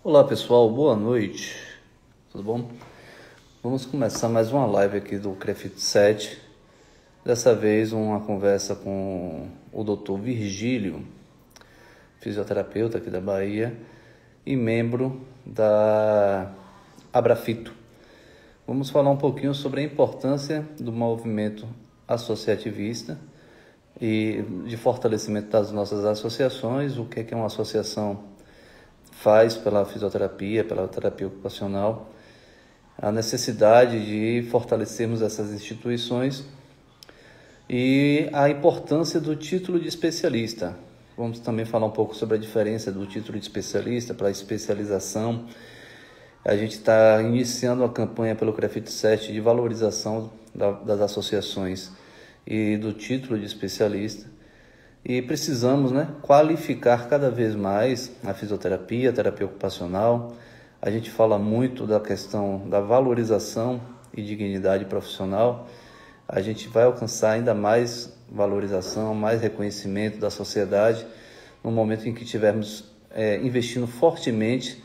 Olá pessoal, boa noite, tudo bom? Vamos começar mais uma live aqui do CREFIT 7. Dessa vez uma conversa com o Dr. Virgílio, fisioterapeuta aqui da Bahia e membro da Abrafito. Vamos falar um pouquinho sobre a importância do movimento associativista e de fortalecimento das nossas associações, o que é uma associação faz pela fisioterapia, pela terapia ocupacional, a necessidade de fortalecermos essas instituições e a importância do título de especialista. Vamos também falar um pouco sobre a diferença do título de especialista para a especialização. A gente está iniciando uma campanha pelo CREFIT 7 de valorização das associações e do título de especialista. E precisamos, qualificar cada vez mais a fisioterapia, a terapia ocupacional. A gente fala muito da questão da valorização e dignidade profissional. A gente vai alcançar ainda mais valorização, mais reconhecimento da sociedade no momento em que estivermos investindo fortemente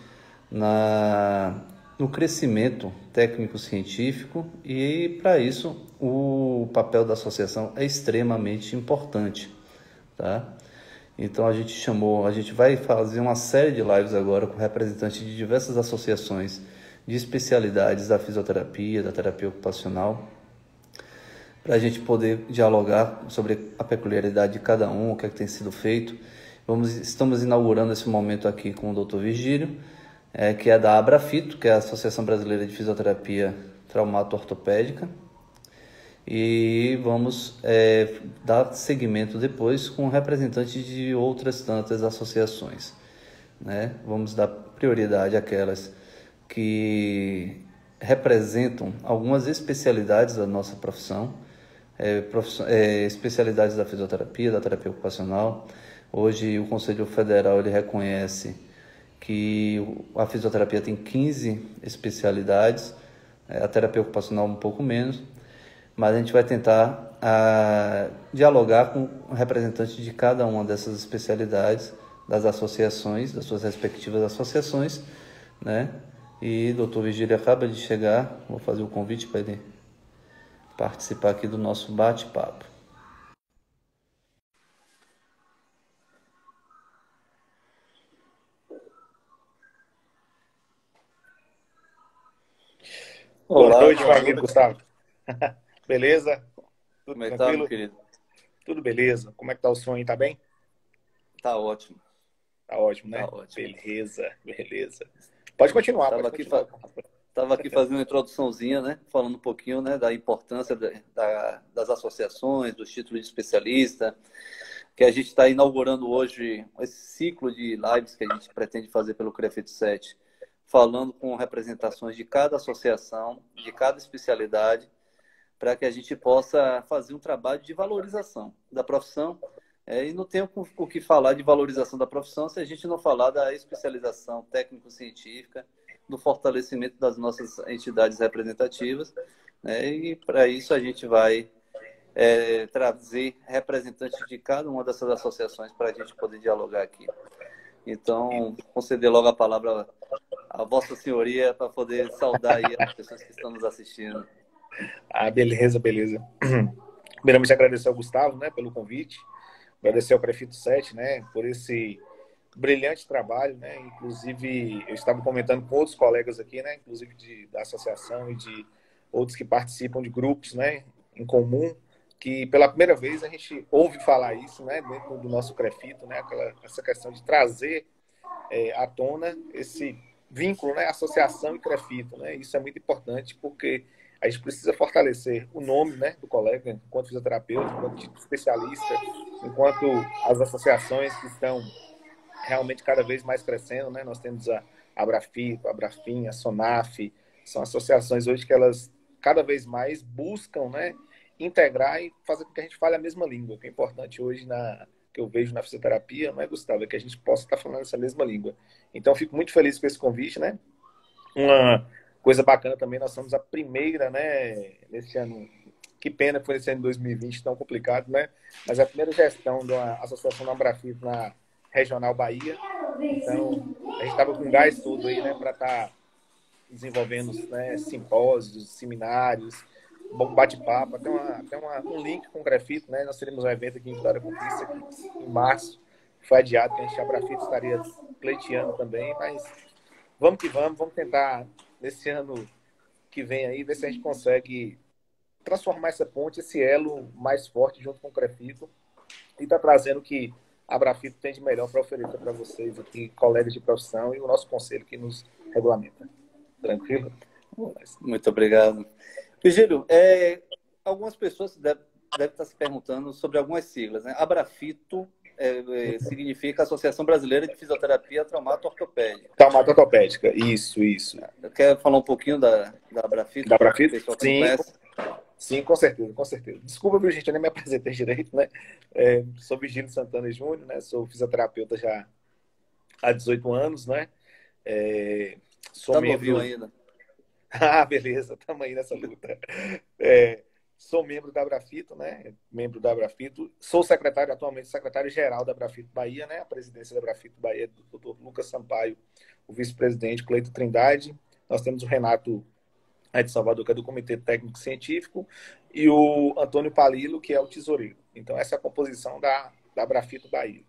no crescimento técnico-científico, e para isso o papel da associação é extremamente importante. Tá? Então a gente vai fazer uma série de lives agora com representantes de diversas associações de especialidades da fisioterapia, da terapia ocupacional, para a gente poder dialogar sobre a peculiaridade de cada um, o que é que tem sido feito. Estamos inaugurando esse momento aqui com o Dr. Virgílio, que é da Abrafito, que é a Associação Brasileira de Fisioterapia Traumato-Ortopédica. E vamos dar seguimento depois com representantes de outras tantas associações, né? Vamos dar prioridade àquelas que representam algumas especialidades da nossa profissão, especialidades da fisioterapia, da terapia ocupacional. Hoje o Conselho Federal ele reconhece que a fisioterapia tem 15 especialidades, a terapia ocupacional um pouco menos, mas a gente vai tentar dialogar com representantes de cada uma dessas especialidades, das associações, das suas respectivas associações, né? E o Dr. Virgílio acaba de chegar, vou fazer o convite para ele participar aqui do nosso bate-papo. Boa noite, meu Boa amigo noite. Gustavo. Beleza? Tudo Como é que tá, tranquilo? meu querido? Tudo beleza. Como é que tá o som aí? Tá bem? Tá ótimo, Tá ótimo, tá né? ótimo. Beleza, beleza. Pode continuar, Tava pode aqui, continuar. Estava aqui fazendo uma introduçãozinha, né? Falando um pouquinho, né, da importância das associações, dos títulos de especialista, que a gente está inaugurando hoje esse ciclo de lives que a gente pretende fazer pelo CREFIT 7, falando com representações de cada associação, de cada especialidade, para que a gente possa fazer um trabalho de valorização da profissão. E não tem o que falar de valorização da profissão se a gente não falar da especialização técnico-científica, do fortalecimento das nossas entidades representativas, né? E para isso a gente vai trazer representantes de cada uma dessas associações para a gente poder dialogar aqui. Então, conceder logo a palavra à Vossa Senhoria para poder saudar aí as pessoas que estão nos assistindo. Beleza, beleza. Primeiramente, agradecer ao Gustavo, né, pelo convite. Agradecer ao CREFIT 7, né, por esse brilhante trabalho, né? Inclusive, eu estava comentando com outros colegas aqui, né, inclusive da associação e de outros que participam de grupos, né, em comum, que pela primeira vez a gente ouve falar isso, né, dentro do nosso CREFIT, né, essa questão de trazer à tona esse vínculo, né, associação e CREFIT, né? Isso é muito importante porque a gente precisa fortalecer o nome, né, do colega enquanto fisioterapeuta, enquanto especialista, enquanto as associações que estão realmente cada vez mais crescendo, né? Nós temos a Abrafito, a Abrafim, a Sonaf, são associações hoje que elas cada vez mais buscam, né, integrar e fazer com que a gente fale a mesma língua. O que é importante hoje que eu vejo na fisioterapia, não é, Gustavo, é que a gente possa estar falando essa mesma língua. Então, fico muito feliz com esse convite, né? Uma coisa bacana também, nós somos a primeira, né, nesse ano, que pena que foi esse ano de 2020, tão complicado, né? Mas a primeira gestão da Associação da Abrafito na Regional Bahia, Então, a gente estava com gás todo aí, né, para estar desenvolvendo, né, simpósios, seminários, bom bate-papo, um link com o Grafito, né? Nós teremos um evento aqui em Vitória Conquista aqui, em março, foi adiado, que a Grafito estaria pleiteando também, mas vamos que vamos tentar, nesse ano que vem aí, ver se a gente consegue transformar essa ponte, esse elo mais forte junto com o Grafito, e tá trazendo o que a Grafito tem de melhor para oferecer para vocês aqui, colegas de profissão, e o nosso conselho que nos regulamenta. Tranquilo? Muito obrigado. Virgílio, algumas pessoas devem estar se perguntando sobre algumas siglas, né? Abrafito significa Associação Brasileira de Fisioterapia Traumato-Ortopédica. Traumato-ortopédica, isso. Quer falar um pouquinho da Abrafito? Da Abrafito? Sim. Sim, com certeza. Desculpa, viu, gente, eu nem me apresentei direito, né? Sou Virgílio Santana Júnior, né? Sou fisioterapeuta já há 18 anos, né? Sou membro ainda. Ah, beleza, estamos aí nessa luta. Sou membro da Abrafito, né? Membro da Abrafito. Sou atualmente secretário-geral da Abrafito Bahia, né? A presidência da Abrafito Bahia é do Dr. Lucas Sampaio, o vice-presidente Cleito Trindade. Nós temos o Renato de Salvador, que é do Comitê Técnico Científico, e o Antônio Palilo, que é o tesoureiro. Então, essa é a composição da Abrafito Bahia.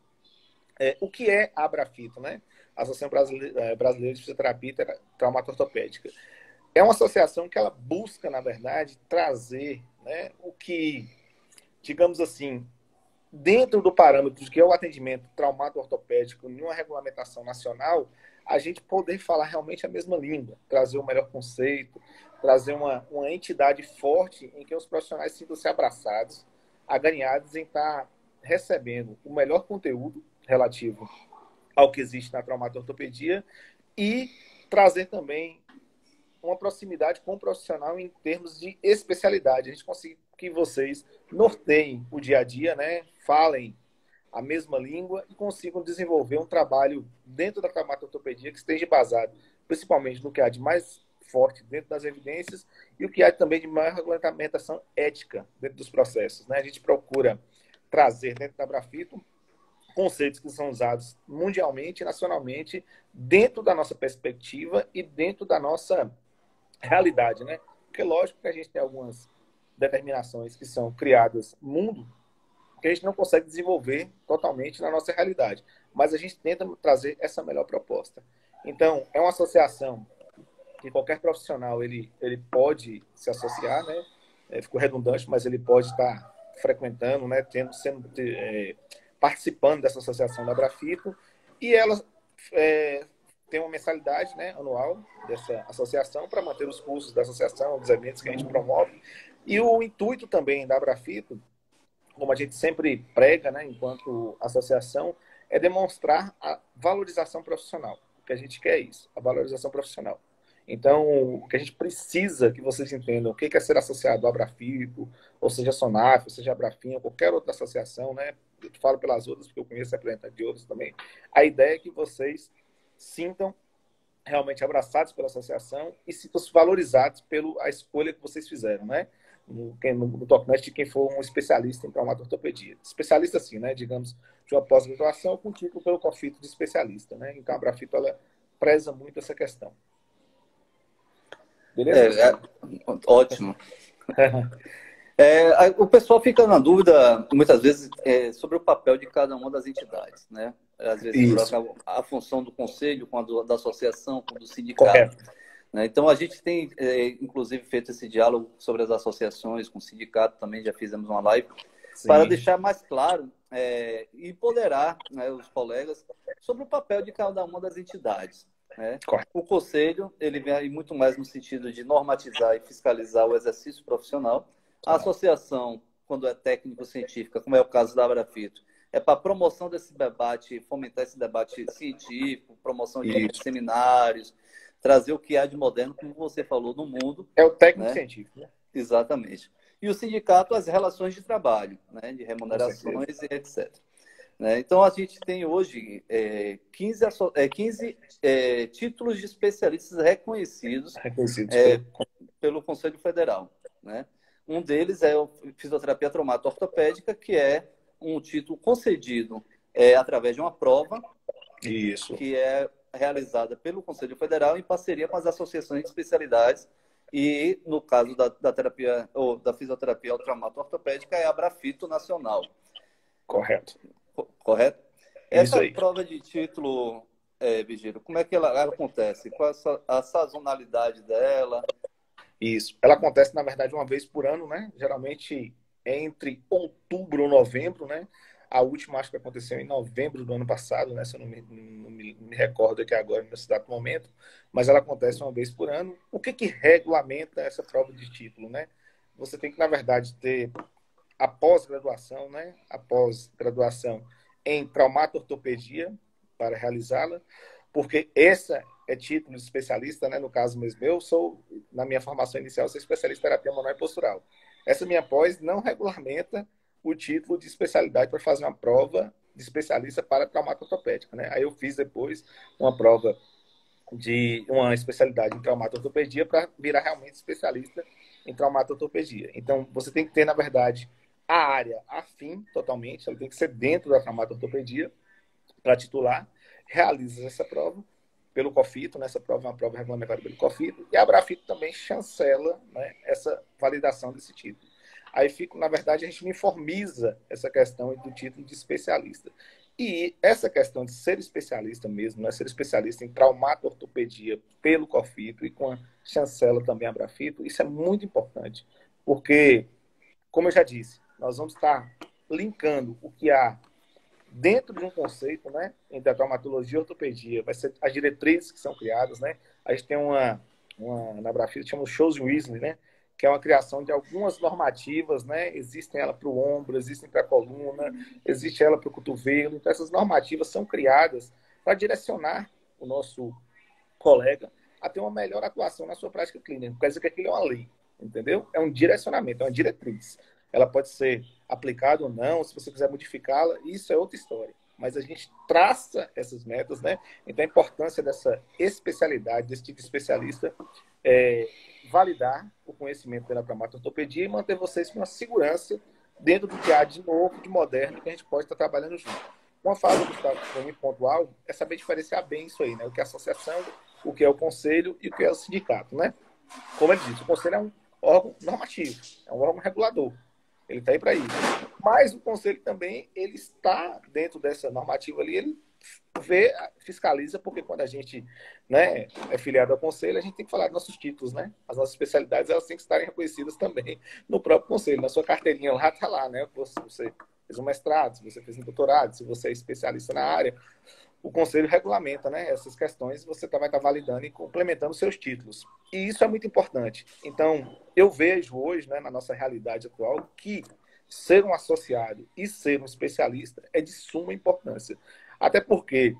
O que é a Abrafito, né? A Associação Brasileira de Fisioterapia Traumato-Ortopédica. É uma associação que ela busca, na verdade, trazer, né, o que, digamos assim, dentro do parâmetro que é o atendimento traumato-ortopédico em uma regulamentação nacional, a gente poder falar realmente a mesma língua, trazer o melhor conceito, trazer uma entidade forte em que os profissionais sintam-se abraçados, aganhados em estar recebendo o melhor conteúdo relativo ao que existe na traumato-ortopedia e trazer também uma proximidade com o profissional em termos de especialidade. A gente consegue que vocês norteiem o dia a dia, né? Falem a mesma língua e consigam desenvolver um trabalho dentro da traumato-ortopedia que esteja basado principalmente no que há de mais forte dentro das evidências e o que há também de maior regulamentação ética dentro dos processos, né? A gente procura trazer dentro da Abrafito conceitos que são usados mundialmente e nacionalmente dentro da nossa perspectiva e dentro da nossa realidade, né? Porque lógico que a gente tem algumas determinações que são criadas no mundo que a gente não consegue desenvolver totalmente na nossa realidade. Mas a gente tenta trazer essa melhor proposta. Então, é uma associação que qualquer profissional ele pode se associar, né? Ficou redundante, mas ele pode estar frequentando, né? Participando dessa associação da Abrafito. E ela tem uma mensalidade, né, anual dessa associação para manter os cursos da associação, os eventos que a gente promove. E o intuito também da Abrafito, como a gente sempre prega, né, enquanto associação, é demonstrar a valorização profissional. O que a gente quer é isso, a valorização profissional. Então, o que a gente precisa que vocês entendam, o que é ser associado ao Abrafito, ou seja, a Sonaf, ou seja, a Abrafim, ou qualquer outra associação, né? Eu falo pelas outras, porque eu conheço representantes de outras também. A ideia é que vocês sintam realmente abraçados pela associação e sintam-se valorizados pela escolha que vocês fizeram, né? No tocante de quem for um especialista em traumato-ortopedia. Especialista, assim, né? Digamos, de uma pós-graduação com título pelo COFITO de especialista, né? Então, a Abrafito, ela preza muito essa questão. Beleza? Ótimo. O pessoal fica na dúvida, muitas vezes, sobre o papel de cada uma das entidades, né? Às vezes, troca a função do conselho com a da associação, com a do sindicato. Correto. Né? Então, a gente tem, inclusive, feito esse diálogo sobre as associações, com o sindicato, também já fizemos uma live, para deixar mais claro e empoderar, né, os colegas sobre o papel de cada uma das entidades. Né? O conselho, ele vem muito mais no sentido de normatizar e fiscalizar o exercício profissional. A associação, quando é técnico-científica, como é o caso da Abrafito, é para promoção desse debate, fomentar esse debate científico, promoção de seminários, trazer o que há de moderno, como você falou, no mundo. É o técnico-científico, né? Exatamente. E o sindicato, as relações de trabalho, né? De remunerações e etc. Né? Então, a gente tem hoje 15 títulos de especialistas reconhecidos pelo Conselho Federal. Né? Um deles é o Fisioterapia Traumato-Ortopédica, que é um título concedido através de uma prova Isso, que é realizada pelo Conselho Federal em parceria com as associações de especialidades e, no caso da terapia ou da fisioterapia traumato-ortopédica, é a Brafito Nacional. correto. Correto? Isso Essa aí. prova de título, Vigílio, como é que ela acontece? Qual a sazonalidade dela? Isso. Ela acontece, na verdade, uma vez por ano, né? Geralmente entre outubro ou novembro, né? A última acho que aconteceu em novembro do ano passado, né? Se eu não me recordo aqui agora nesse exato momento, mas ela acontece uma vez por ano. O que que regulamenta essa prova de título, né? Você tem que, na verdade, ter a pós-graduação, né? A pós-graduação em traumato-ortopedia para realizá-la, porque essa é título de especialista, né? No caso mesmo, eu sou, na minha formação inicial, sou especialista em terapia manual e postural. Essa minha pós não regulamenta o título de especialidade para fazer uma prova de especialista para traumato-ortopédica, né? Aí eu fiz depois uma prova de uma especialidade em traumato-ortopedia para virar realmente especialista em traumato-ortopedia. Então, você tem que ter, na verdade, a área afim totalmente, ela tem que ser dentro da traumato-ortopedia para titular, realiza essa prova pelo COFITO, né? Essa prova é uma prova regulamentada pelo COFITO, e a Brafito também chancela, né, essa validação desse título. Aí, fica, na verdade, a gente uniformiza essa questão do título de especialista. E essa questão de ser especialista mesmo, né, ser especialista em traumato-ortopedia pelo COFITO e com a chancela também a Brafito, isso é muito importante, porque, como eu já disse, nós vamos estar linkando o que há dentro de um conceito, né, entre a traumatologia e a ortopedia, vai ser as diretrizes que são criadas, né? A gente tem uma na Brafito, chama o Shows Weasley, né? Que é uma criação de algumas normativas, né? Existem ela para o ombro, existem para a coluna, existe ela para o cotovelo. Então, essas normativas são criadas para direcionar o nosso colega a ter uma melhor atuação na sua prática clínica. Não quer dizer que aquilo é uma lei, entendeu? É um direcionamento, é uma diretriz. Ela pode ser aplicada ou não, se você quiser modificá-la, isso é outra história. Mas a gente traça essas metas, né? Então a importância dessa especialidade, desse tipo de especialista, é validar o conhecimento pela traumato-ortopedia e manter vocês com uma segurança dentro do que há de novo, de moderno, que a gente pode estar trabalhando junto. Uma fala, Gustavo, para mim, pontual, é saber diferenciar bem isso aí, né? O que é a associação, o que é o conselho e o que é o sindicato, né? Como ele disse, o conselho é um órgão normativo, é um órgão regulador. Ele está aí para isso. Mas o conselho também, ele está dentro dessa normativa ali, ele vê, fiscaliza, porque quando a gente, né, é filiado ao conselho, a gente tem que falar dos nossos títulos, né? As nossas especialidades, elas têm que estarem reconhecidas também no próprio conselho. Na sua carteirinha lá, está lá, né? Você fez um mestrado, se você fez um doutorado, se você é especialista na área, o conselho regulamenta, né, essas questões, você vai estar validando e complementando seus títulos. E isso é muito importante. Então, eu vejo hoje, né, na nossa realidade atual, que ser um associado e ser um especialista é de suma importância. Até porque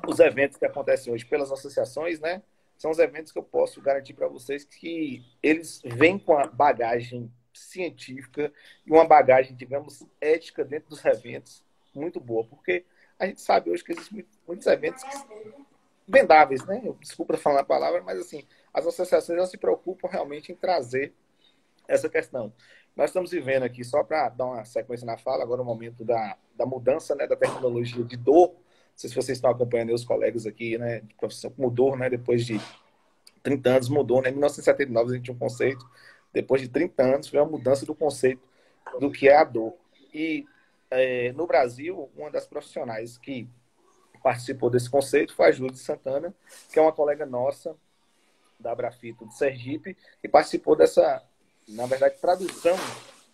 os eventos que acontecem hoje pelas associações, né, são os eventos que eu posso garantir para vocês que eles vêm com a bagagem científica e uma bagagem, digamos, ética dentro dos eventos muito boa, porque a gente sabe hoje que existem muitos eventos vendáveis, né? Desculpa falar a palavra, mas assim, as associações não se preocupam realmente em trazer essa questão. Nós estamos vivendo aqui, só para dar uma sequência na fala, agora o momento da mudança, né, da tecnologia de dor. Não sei se vocês estão acompanhando os colegas aqui, né, de profissão, mudou, né, depois de 30 anos, mudou, né, em 1979 a gente tinha um conceito, depois de 30 anos veio a mudança do conceito do que é a dor. E no Brasil, uma das profissionais que participou desse conceito foi a Júlia de Santana, que é uma colega nossa da Brafito de Sergipe, que participou dessa, na verdade, tradução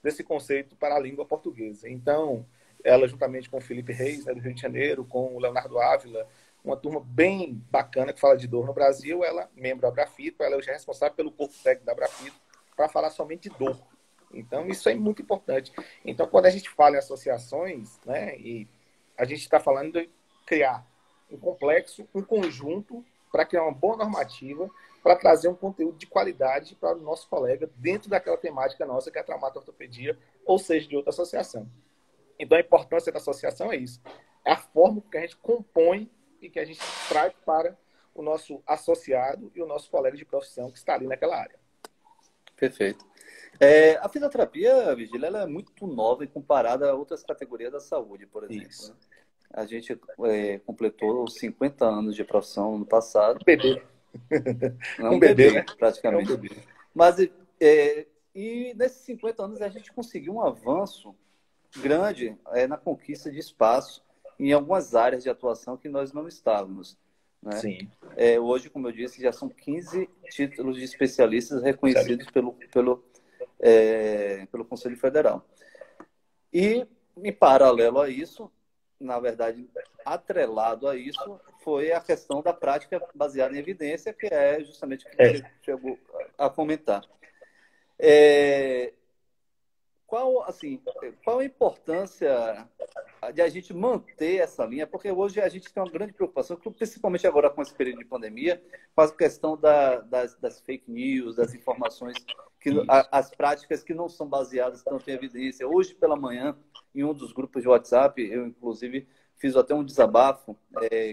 desse conceito para a língua portuguesa. Então, ela, juntamente com o Felipe Reis, né, do Rio de Janeiro, com o Leonardo Ávila, uma turma bem bacana que fala de dor no Brasil, ela, membro da Brafito, ela hoje é responsável pelo corpo técnico da Brafito para falar somente de dor. Então, isso é muito importante. Então, quando a gente fala em associações, né, e a gente está falando de criar um complexo, um conjunto, para criar uma boa normativa, para trazer um conteúdo de qualidade para o nosso colega dentro daquela temática nossa, que é a traumato-ortopedia, ou seja, de outra associação. Então, a importância da associação é isso. É a forma que a gente compõe e que a gente traz para o nosso associado e o nosso colega de profissão que está ali naquela área. Perfeito. A fisioterapia, Vigília, ela é muito nova e comparada a outras categorias da saúde, por exemplo. Isso. Né? A gente completou 50 anos de profissão no passado. Um bebê. Não é Um um bebê, bebê, né? É um praticamente. bebê. Mas, e nesses 50 anos a gente conseguiu um avanço grande na conquista de espaço em algumas áreas de atuação que nós não estávamos, né? Sim. Hoje, como eu disse, já são 15 títulos de especialistas reconhecidos Especialista. pelo Conselho Federal. E, em paralelo a isso, na verdade, atrelado a isso, foi a questão da prática baseada em evidência, que é justamente o que você chegou a comentar. Qual a importância de a gente manter essa linha? Porque hoje a gente tem uma grande preocupação, principalmente agora com esse período de pandemia, com a questão das fake news, das informações, as práticas que não são baseadas tanto em evidência. Hoje pela manhã, em um dos grupos de WhatsApp, eu inclusive fiz até um desabafo,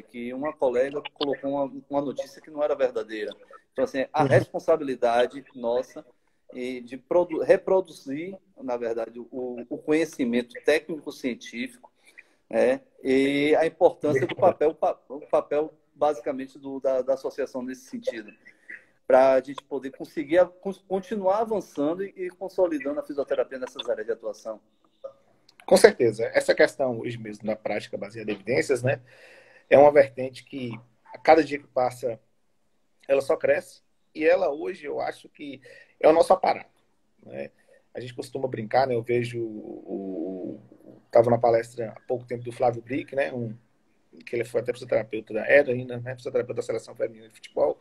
que uma colega colocou uma notícia que não era verdadeira. Então, assim, a responsabilidade nossa e de reproduzir, na verdade, o conhecimento técnico-científico, e a importância do papel basicamente, da associação nesse sentido, para a gente poder conseguir continuar avançando e consolidando a fisioterapia nessas áreas de atuação. Com certeza. Essa questão hoje mesmo da prática baseada em evidências, né, é uma vertente que, a cada dia que passa, ela só cresce. E ela hoje, eu acho que é o nosso aparato, né? A gente costuma brincar, né? Eu vejo estava na palestra há pouco tempo do Flávio Brick, né? Que ele foi até fisioterapeuta era ainda, né? Fisioterapeuta da seleção feminina de futebol.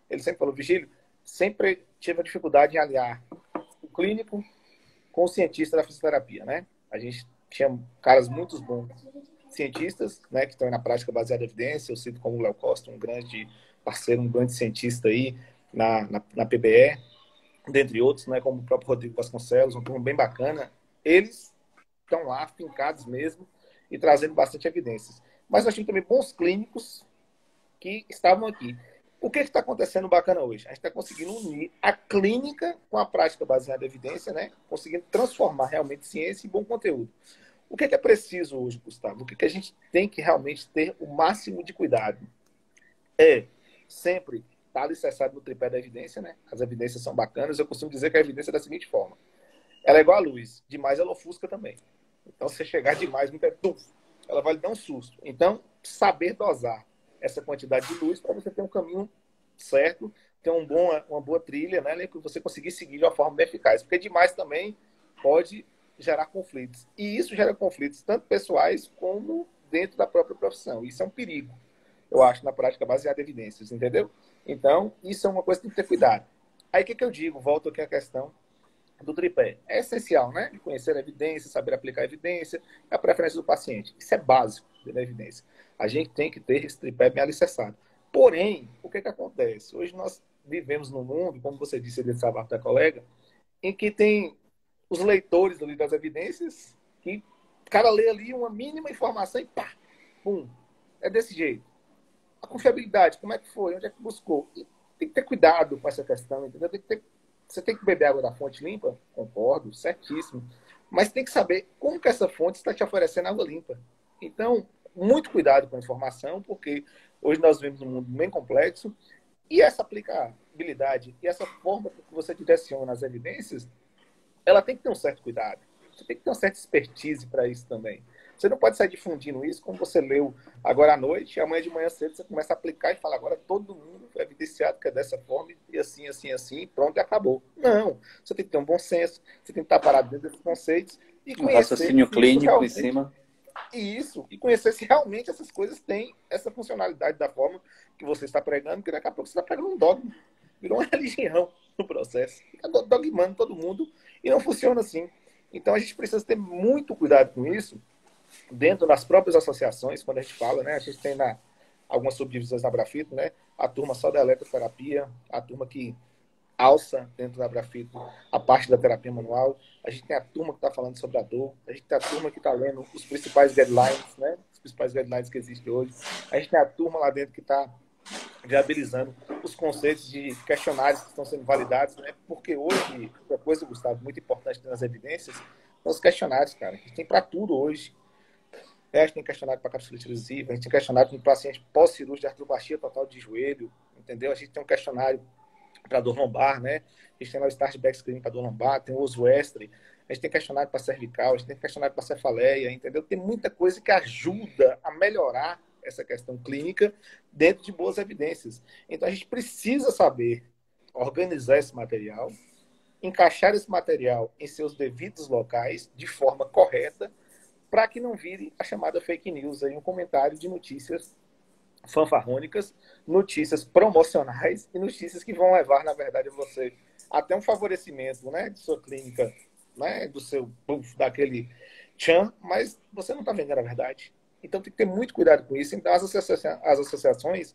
Ele sempre falou, Vigílio, sempre tive a dificuldade em aliar o clínico com o cientista da fisioterapia, né? A gente tinha caras muito bons cientistas, né, que estão na prática baseada em evidência. Eu cito como o Léo Costa, um grande parceiro, um grande cientista aí na PBE, dentre outros, né, como o próprio Rodrigo Vasconcelos, um turno bem bacana. Eles estão lá, fincados mesmo, e trazendo bastante evidências. Mas nós tínhamos também bons clínicos que estavam aqui. O que está acontecendo bacana hoje? A gente está conseguindo unir a clínica com a prática baseada em evidência, né? Conseguindo transformar realmente ciência em bom conteúdo. O que é preciso hoje, Gustavo? O que a gente tem que realmente ter o máximo de cuidado? Sempre estar alicerçado no tripé da evidência, né? As evidências são bacanas. Eu costumo dizer que a evidência é da seguinte forma. Ela é igual a luz. Demais ela ofusca também. Então, se você chegar demais, ela vai lhe dar um susto. Então, saber dosar essa quantidade de luz para você ter um caminho certo, ter uma boa trilha, né? Que você conseguir seguir de uma forma bem eficaz. Porque demais também pode gerar conflitos. E isso gera conflitos tanto pessoais como dentro da própria profissão. Isso é um perigo, eu acho, na prática baseada em evidências, entendeu? Então, isso é uma coisa que tem que ter cuidado. Aí, o que eu digo? Volto aqui à questão do tripé. É essencial, né? Conhecer a evidência, saber aplicar a evidência, a preferência do paciente. Isso é básico da evidência. A gente tem que ter esse tripé bem alicerçado. Porém, o que acontece? Hoje nós vivemos num mundo, como você disse ali, da colega, em que tem os leitores ali das evidências, que o cara lê ali uma mínima informação e pá, pum. É desse jeito. A confiabilidade, como é que foi? Onde é que buscou? E tem que ter cuidado com essa questão, entendeu? Você tem que beber água da fonte limpa? Concordo, certíssimo. Mas tem que saber como que essa fonte está te oferecendo água limpa. Então, muito cuidado com a informação, porque hoje nós vivemos um mundo bem complexo e essa aplicabilidade e essa forma que você direciona as evidências, ela tem que ter um certo cuidado. Você tem que ter uma certa expertise para isso também. Você não pode sair difundindo isso como você leu agora à noite, e amanhã de manhã cedo você começa a aplicar e fala, agora todo mundo é evidenciado que é dessa forma, e assim, assim, assim, pronto, e acabou. Não. Você tem que ter um bom senso, você tem que estar parado dentro desses conceitos e Um conhecer raciocínio se isso clínico em realmente... cima. E conhecer se realmente essas coisas têm essa funcionalidade da forma que você está pregando, porque daqui a pouco você está pregando um dogma. Virou uma religião no processo. Fica dogmando todo mundo e não funciona assim. Então a gente precisa ter muito cuidado com isso dentro das próprias associações, quando a gente fala, né? A gente tem algumas subdivisões na Brafito, né? A turma só da eletroterapia, a turma que alça dentro da Brafito a parte da terapia manual, a gente tem a turma que está falando sobre a dor, a gente tem a turma que está lendo os principais guidelines, né? Os principais guidelines que existem hoje, a gente tem a turma lá dentro que está viabilizando os conceitos de questionários que estão sendo validados, né? Porque hoje, outra coisa, Gustavo, muito importante nas evidências, são os questionários, cara. A gente tem para tudo hoje. A gente tem questionário para capsulite lesiva, a gente tem questionário para um paciente pós-cirúrgico de artrobastia total de joelho, entendeu? A gente tem um questionário para dor lombar, né? A gente tem lá o Startback Screen para dor lombar, tem o Oswestry, a gente tem questionário para cervical, a gente tem questionário para cefaleia, entendeu? Tem muita coisa que ajuda a melhorar essa questão clínica dentro de boas evidências. Então, a gente precisa saber organizar esse material, encaixar esse material em seus devidos locais de forma correta, para que não vire a chamada fake news, aí um comentário de notícias fanfarrônicas, notícias promocionais e notícias que vão levar, na verdade, a você até um favorecimento, né, de sua clínica, né, do seu daquele tchan, mas você não está vendendo a verdade. Então tem que ter muito cuidado com isso. Então as associações,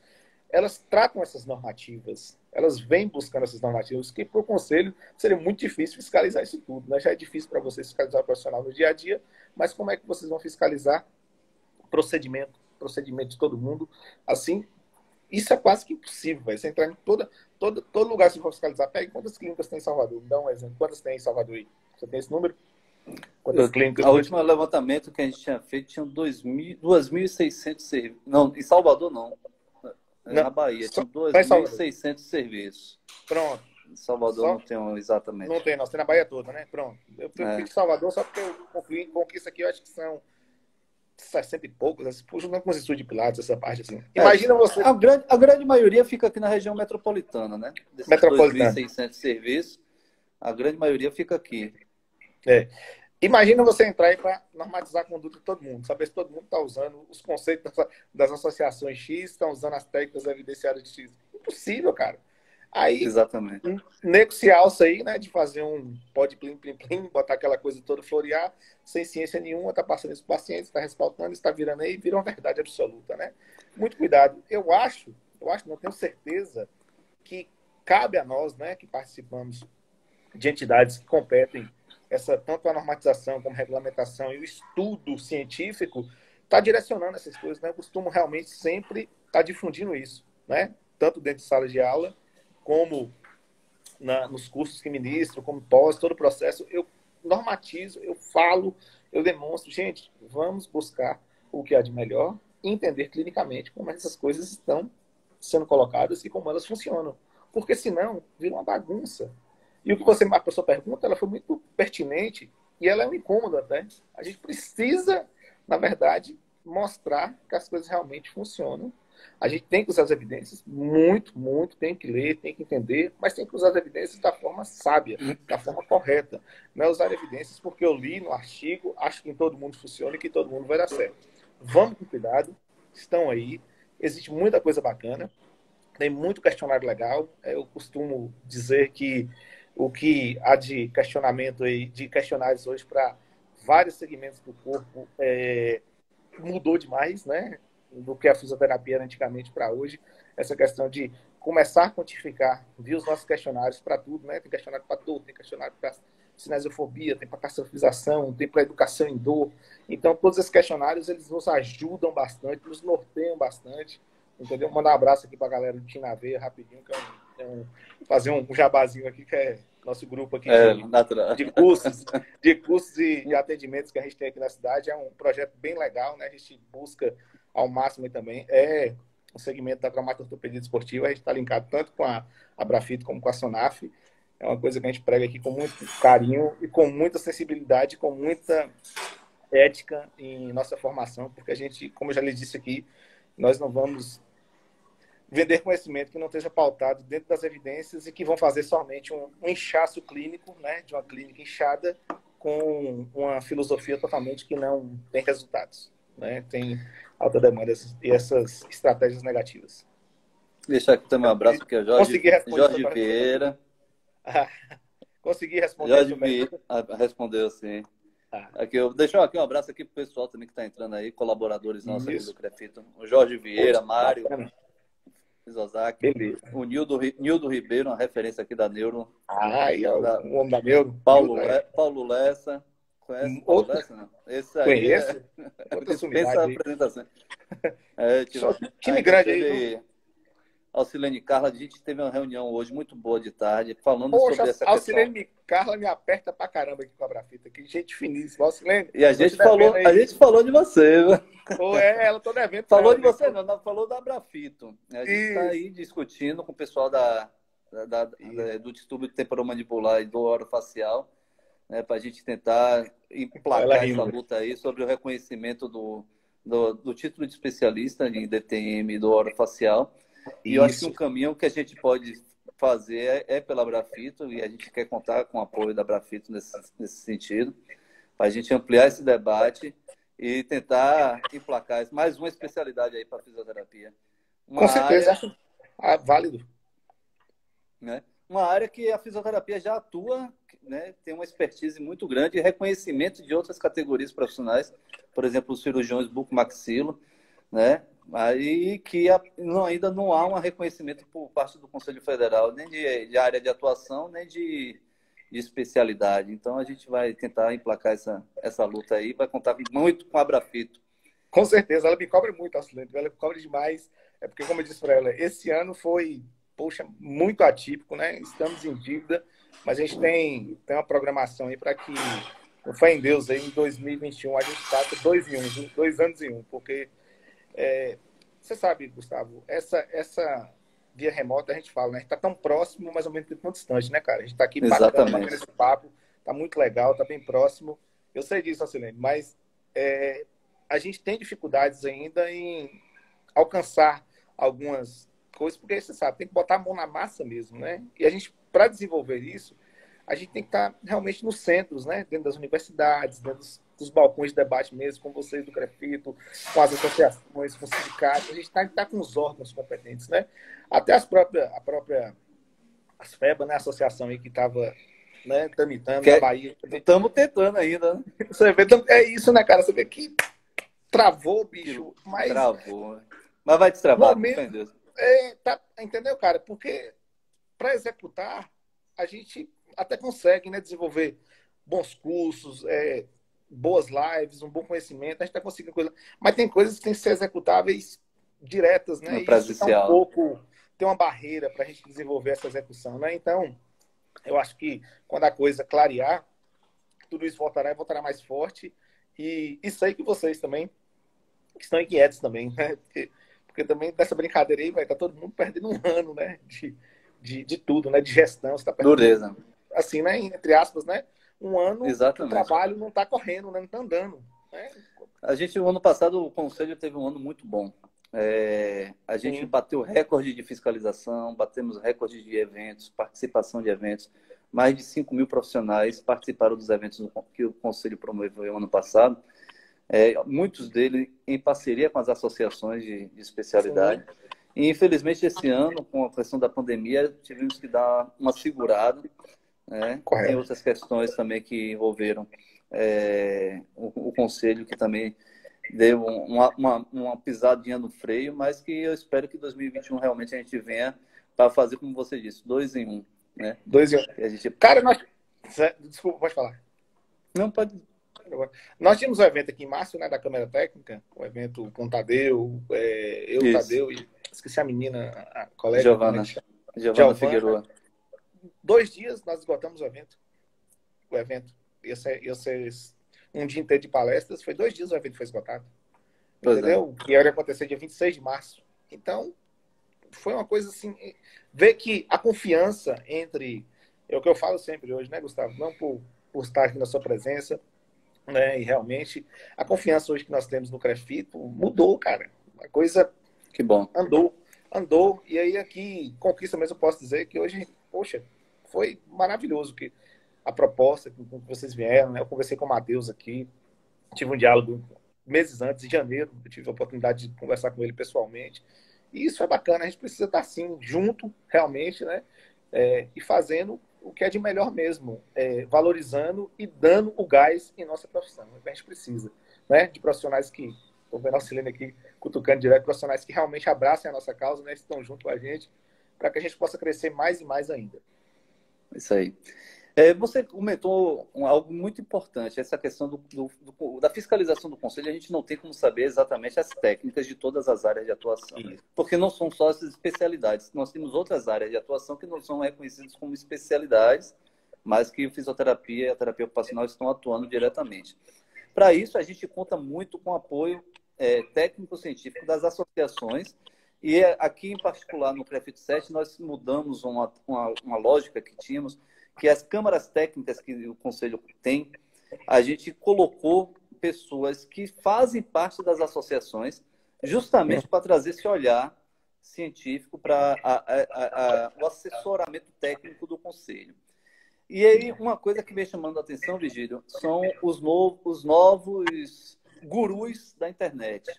elas tratam essas normativas, elas vêm buscando essas normativas, que para o conselho seria muito difícil fiscalizar isso tudo, né? Já é difícil para vocês fiscalizar o profissional no dia a dia, mas como é que vocês vão fiscalizar procedimento de todo mundo? Assim, isso é quase que impossível, véio. Você entrar em todo lugar que você for fiscalizar, pega quantas clínicas tem em Salvador. Me dá um exemplo. Quantas tem em Salvador aí? Você tem esse número? Quantas clínicas? A última levantamento que a gente tinha feito tinha 2.600 serviços. Não, em Salvador não. Não, Na Bahia tinha só em Salvador. 2.600 serviços. Pronto. Em Salvador não tem exatamente. Não tem, não. Tem na Bahia toda, né? Pronto. Eu fiz Salvador só porque eu concluí conquista aqui, eu acho que são 60 e poucos. Puxa, não com os estudos de Pilates, essa parte assim. Imagina você. A grande maioria fica aqui na região metropolitana, né? Desses 2.600 serviços, a grande maioria fica aqui. Imagina você entrar aí para normatizar a conduta de todo mundo, saber se todo mundo está usando os conceitos das associações X, estão usando as técnicas evidenciadas de X. Impossível, cara. Aí, exatamente. Nego se alça aí, né, de fazer um pode plim, plim, plim, botar aquela coisa toda florear, sem ciência nenhuma, tá passando isso para o paciente, está respaldando, está virando aí, vira uma verdade absoluta, né? Muito cuidado. Eu acho, não tenho certeza, que cabe a nós, né, que participamos de entidades que competem tanto a normatização como a regulamentação e o estudo científico, está direcionando essas coisas, né? Eu costumo realmente sempre estar difundindo isso, né? Tanto dentro de sala de aula, como nos cursos que ministro, como pós, todo o processo, eu normatizo, eu falo, eu demonstro. Gente, vamos buscar o que há de melhor e entender clinicamente como essas coisas estão sendo colocadas e como elas funcionam. Porque senão, vira uma bagunça. E o que a pessoa pergunta, ela foi muito pertinente e ela é um incômodo até. A gente precisa, na verdade, mostrar que as coisas realmente funcionam. A gente tem que usar as evidências, muito, tem que ler, tem que entender, mas tem que usar as evidências da forma sábia, da forma correta. Não é usar evidências porque eu li no artigo, acho que em todo mundo funciona e que todo mundo vai dar certo. Vamos com cuidado, estão aí, existe muita coisa bacana, tem muito questionário legal. Eu costumo dizer que o que há de questionamento aí, de questionários hoje para vários segmentos do corpo mudou demais, né? Do que a fisioterapia era antigamente para hoje. Essa questão de começar a quantificar, ver os nossos questionários para tudo, né? Tem questionário para dor, tem questionário para cinesiofobia, tem para catastrofização, tem para educação em dor. Então, todos esses questionários, eles nos ajudam bastante, nos norteiam bastante, entendeu? Mandar um abraço aqui para a galera do Tinaveia, rapidinho, que fazer um jabazinho aqui, que é nosso grupo aqui de cursos e de atendimentos que a gente tem aqui na cidade. É um projeto bem legal, né? A gente busca ao máximo também. O segmento da traumatortopedia esportiva, a gente está linkado tanto com a Abrafito como com a Sonaf. É uma coisa que a gente prega aqui com muito carinho e com muita sensibilidade, com muita ética em nossa formação, porque a gente, como eu já lhe disse aqui, nós não vamos vender conhecimento que não esteja pautado dentro das evidências e que vão fazer somente um inchaço clínico, né, de uma clínica inchada com uma filosofia totalmente que não tem resultados, né, tem alta demanda e essas estratégias negativas. Deixar aqui também um abraço, que é o Jorge Vieira. Consegui responder. Jorge Vieira respondeu, sim. Aqui, eu deixo aqui um abraço aqui pro pessoal também que está entrando aí, colaboradores nossos aqui do CREFITO. O Jorge Vieira, Mário, Isozaki, o Nildo Ribeiro, uma referência aqui da Neuro. O homem da Neuro. Paulo Lessa. Conhece o Paulo Lessa, não? Esse aí conheço. Dispensa a apresentação. Time grande aí. Alcilene e Carla, a gente teve uma reunião hoje muito boa de tarde, falando Poxa, sobre essa a questão. Alcilene Carla me aperta pra caramba aqui com a Brafita. Que gente finíssima. Alcilene, E a tô te gente devendo a aí. gente falou de você, viu? Ou é, ela tô devendo pra Falou ela de você, mesmo. não, falou da Brafito. A gente está Isso. aí discutindo com o pessoal Isso. do distúrbio temporomandibular e do orofacial, né, para a gente tentar Ela emplacar essa rindo. luta aí sobre o reconhecimento do título de especialista em DTM do orofacial. E eu acho que um Isso. caminho que a gente pode fazer é pela Brafito, e a gente quer contar com o apoio da Brafito nesse sentido, para a gente ampliar esse debate e tentar emplacar mais uma especialidade aí para a fisioterapia. Uma Com certeza, área, acho válido. né? Uma área que a fisioterapia já atua, né? Tem uma expertise muito grande e reconhecimento de outras categorias profissionais, por exemplo, os cirurgiões bucomaxilo, né? Aí que ainda não há um reconhecimento por parte do Conselho Federal, nem de área de atuação, nem de especialidade. Então, a gente vai tentar emplacar essa luta aí, vai contar muito com a Brafito. Com certeza, ela me cobra muito, Alcilene. Ela me cobra demais. É porque, como eu disse para ela, esse ano foi, poxa, muito atípico, né? Estamos em dívida, mas a gente tem uma programação aí para que, com fé em Deus, aí, em 2021 a gente faça 2 em 1, 2 anos em 1, porque você sabe, Gustavo, essa via remota a gente fala, né? A gente está tão próximo, mas ao mesmo tempo tão distante, né, cara? A gente está aqui bacana, batendo Exatamente. esse papo, tá muito legal, tá bem próximo. Eu sei disso, Alcilene, mas a gente tem dificuldades ainda em alcançar algumas coisas, porque você sabe, tem que botar a mão na massa mesmo, né? E a gente, para desenvolver isso, a gente tem que estar realmente nos centros, né? Dentro das universidades, dentro dos balcões de debate mesmo, com vocês do Crefito, com as associações, com os sindicatos. A gente tem que estar com os órgãos competentes, né? Até as FEBA, né? A associação aí que estava, né, tramitando na Bahia. Estamos tentando ainda, né? Você vê, é isso, né, cara? Você vê que travou, bicho, mas Travou. Mas vai destravar, com fé em momento, Deus. entendeu, cara? Porque para executar, a gente até consegue, né, desenvolver bons cursos, boas lives, um bom conhecimento, a gente está conseguindo coisa. Mas tem coisas que têm que ser executáveis diretas, né? No E isso é um presencial. pouco, tem uma barreira para a gente desenvolver essa execução, né? Então, eu acho que quando a coisa clarear, tudo isso voltará e voltará mais forte. E sei que vocês também estão inquietos também, né? Porque também dessa brincadeira aí vai estar todo mundo perdendo um ano, né? De tudo, né? De gestão, você está perdendo, Dureza. assim, né? Entre aspas, né? Um ano que o Exatamente. trabalho não está correndo, né? Não está andando. Né? O ano passado, o Conselho teve um ano muito bom. A gente Sim, bateu recorde de fiscalização, batemos recorde de eventos, participação de eventos. Mais de 5 mil profissionais participaram dos eventos que o Conselho promoveu ano passado. Muitos deles em parceria com as associações de sim, especialidade. E, infelizmente, esse ano, com a questão da pandemia, tivemos que dar uma segurada, né? Tem correto. outras questões também que envolveram o Conselho, que também deu uma pisadinha no freio, mas que eu espero que em 2021 realmente a gente venha para fazer, como você disse, 2 em 1. Né? 2 anos. A gente... Cara, desculpa, pode falar. Não pode. Nós tínhamos um evento aqui em março, né, da Câmara Técnica, um evento com o Tadeu, eu, Isso. Tadeu, e esqueci a menina, a colega, como é que Giovana. chama? Giovana Giovana. Figueroa. 2 dias nós esgotamos o evento. O evento ia ser um dia inteiro de palestras, foi 2 dias o evento foi esgotado. Pois é. Entendeu? E ia acontecer dia 26 de março. Então, foi uma coisa assim, ver que a confiança entre, é o que eu falo sempre hoje, né, Gustavo? Não por estar aqui na sua presença, né? E realmente, a confiança hoje que nós temos no Crefito mudou, cara. A coisa Que bom. andou. E aí aqui, conquista mesmo, eu posso dizer que hoje, poxa, foi maravilhoso que a proposta com que vocês vieram, né? Eu conversei com o Matheus aqui, tive um diálogo meses antes, em janeiro, eu tive a oportunidade de conversar com ele pessoalmente. E isso é bacana, a gente precisa estar assim, junto, realmente, né? E fazendo o que é de melhor mesmo, valorizando e dando o gás em nossa profissão. A gente precisa, né? De profissionais que, estou vendo a Alcilene aqui cutucando direto, profissionais que realmente abracem a nossa causa, né? Estão junto com a gente, para que a gente possa crescer mais e mais ainda. Isso aí. Você comentou algo muito importante, essa questão da fiscalização do conselho. A gente não tem como saber exatamente as técnicas de todas as áreas de atuação, Isso. porque não são só as especialidades. Nós temos outras áreas de atuação que não são reconhecidas como especialidades, mas que a fisioterapia e a terapia ocupacional estão atuando diretamente. Para isso, a gente conta muito com o apoio técnico-científico das associações. E aqui, em particular, no CREFIT 7, nós mudamos uma lógica que tínhamos, que as câmaras técnicas que o Conselho tem, a gente colocou pessoas que fazem parte das associações, justamente para trazer esse olhar científico para o assessoramento técnico do Conselho. E aí, uma coisa que vem chamando a atenção, Vigílio, são os novos gurus da internet.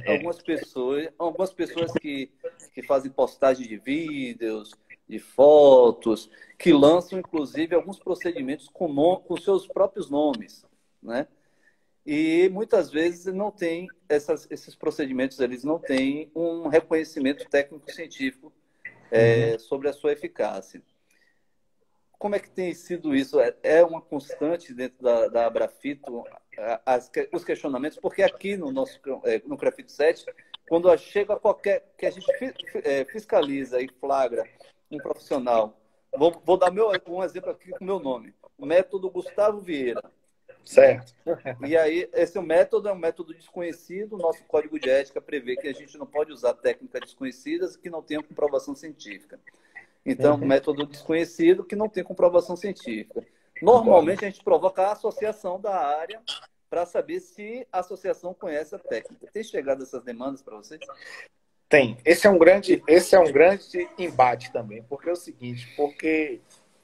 Algumas pessoas que fazem postagem de vídeos, de fotos, que lançam, inclusive, alguns procedimentos com seus próprios nomes, né? E muitas vezes não tem esses procedimentos, eles não têm um reconhecimento técnico-científico sobre a sua eficácia. Como é que tem sido isso? É uma constante dentro da Abrafito os questionamentos? Porque aqui no CREFIT 7, quando chega que a gente fiscaliza e flagra um profissional, vou dar um exemplo aqui com o meu nome, o método Gustavo Vieira. Certo. E aí, esse método é um método desconhecido, nosso código de ética prevê que a gente não pode usar técnicas desconhecidas que não tenham comprovação científica. Então, método desconhecido que não tem comprovação científica. Normalmente, a gente provoca a associação da área para saber se a associação conhece a técnica. Tem chegado essas demandas para vocês? Tem. Esse é um grande embate também, porque é o seguinte, porque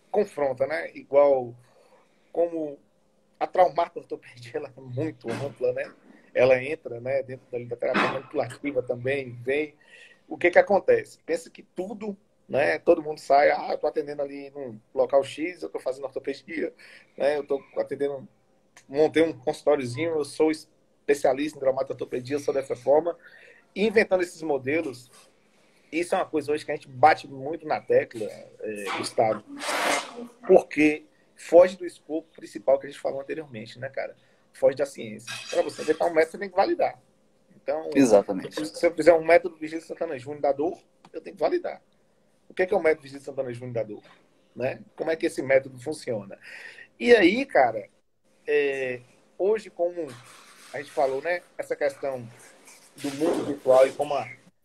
confronta, né? Igual como a traumatortopedia, ela é muito ampla, né? Ela entra, né, dentro da terapia manipulativa também, vem. O que acontece? Pensa que tudo, né? Todo mundo sai, eu tô atendendo ali num local X, eu tô fazendo ortopedia, né? Eu tô atendendo, montei um consultóriozinho, eu sou especialista em traumatortopedia, sou dessa forma. E inventando esses modelos, isso é uma coisa hoje que a gente bate muito na tecla, Gustavo, porque foge do escopo principal que a gente falou anteriormente, né, cara? Foge da ciência. Para você inventar um método, você tem que validar. Então, exatamente. Se eu fizer um método Vigílio Santana Júnior da dor, eu tenho que validar. O que é o método Vigílio Santana Júnior da dor? Né? Como é que esse método funciona? E aí, cara, hoje, como a gente falou, né, essa questão do mundo virtual e como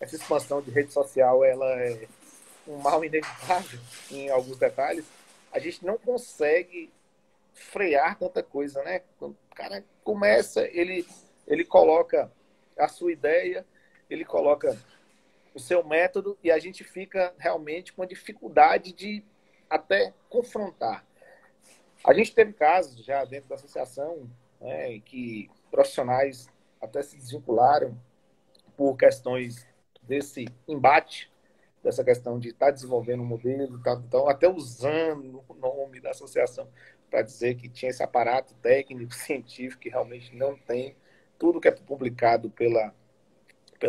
essa expansão de rede social, ela é um mal inevitável em alguns detalhes, a gente não consegue frear tanta coisa, né? Quando o cara começa, ele coloca a sua ideia, ele coloca o seu método e a gente fica realmente com a dificuldade de até confrontar. A gente teve casos já dentro da associação, né, em que profissionais até se desvincularam por questões desse embate, dessa questão de estar desenvolvendo um modelo, então até usando o nome da associação para dizer que tinha esse aparato técnico, científico, que realmente não tem. Tudo que é publicado pela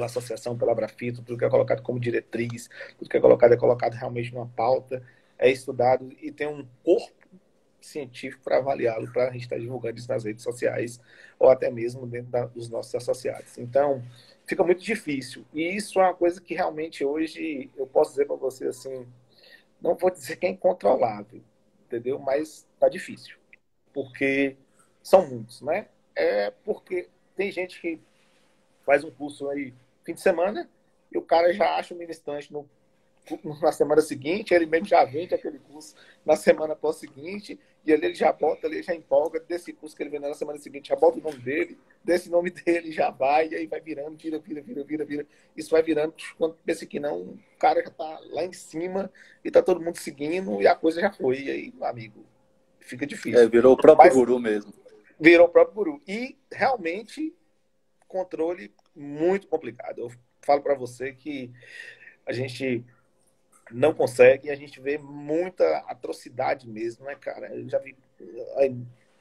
associação, pela Abrafito, tudo que é colocado como diretriz, tudo que é colocado realmente numa pauta, é estudado e tem um corpo científico para avaliá-lo, para a gente estar divulgando isso nas redes sociais ou até mesmo dentro dos nossos associados. Então, fica muito difícil. E isso é uma coisa que realmente hoje eu posso dizer para você assim, não vou dizer que é incontrolável, entendeu? Mas tá difícil. Porque são muitos, né? Porque tem gente que faz um curso aí fim de semana e o cara já acha o ministrante na semana seguinte, ele mesmo já vende aquele curso na semana seguinte e ele já bota, ele já empolga desse curso que ele vende na semana seguinte, já bota o nome dele, desse nome dele já vai, e aí vai virando, vira. Isso vai virando, quando pensa que não, o cara já tá lá em cima e tá todo mundo seguindo e a coisa já foi. E aí, meu amigo, fica difícil. Virou o próprio guru mesmo. Virou o próprio guru. E realmente, controle muito complicado. Eu falo para você que a gente não consegue e a gente vê muita atrocidade mesmo, né, cara? Eu já vi,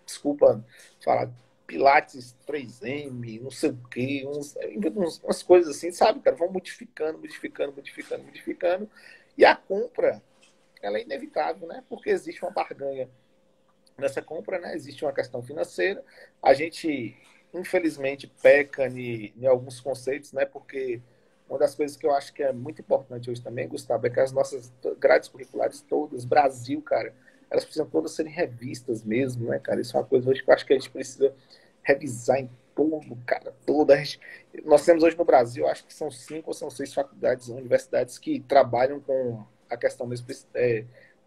desculpa falar, Pilates 3M, não sei o quê, umas coisas assim, sabe, cara? Vão modificando, e a compra ela é inevitável, né? Porque existe uma barganha nessa compra, né? Existe uma questão financeira. A gente, infelizmente, peca em alguns conceitos, né? Porque uma das coisas que eu acho que é muito importante hoje também, Gustavo, é que as nossas grades curriculares todas, Brasil, cara, elas precisam todas serem revistas mesmo, né, cara? Isso é uma coisa hoje que eu acho que a gente precisa revisar em todo, cara, toda. Nós temos hoje no Brasil, acho que são 5 ou são 6 faculdades, universidades que trabalham com a questão mesmo,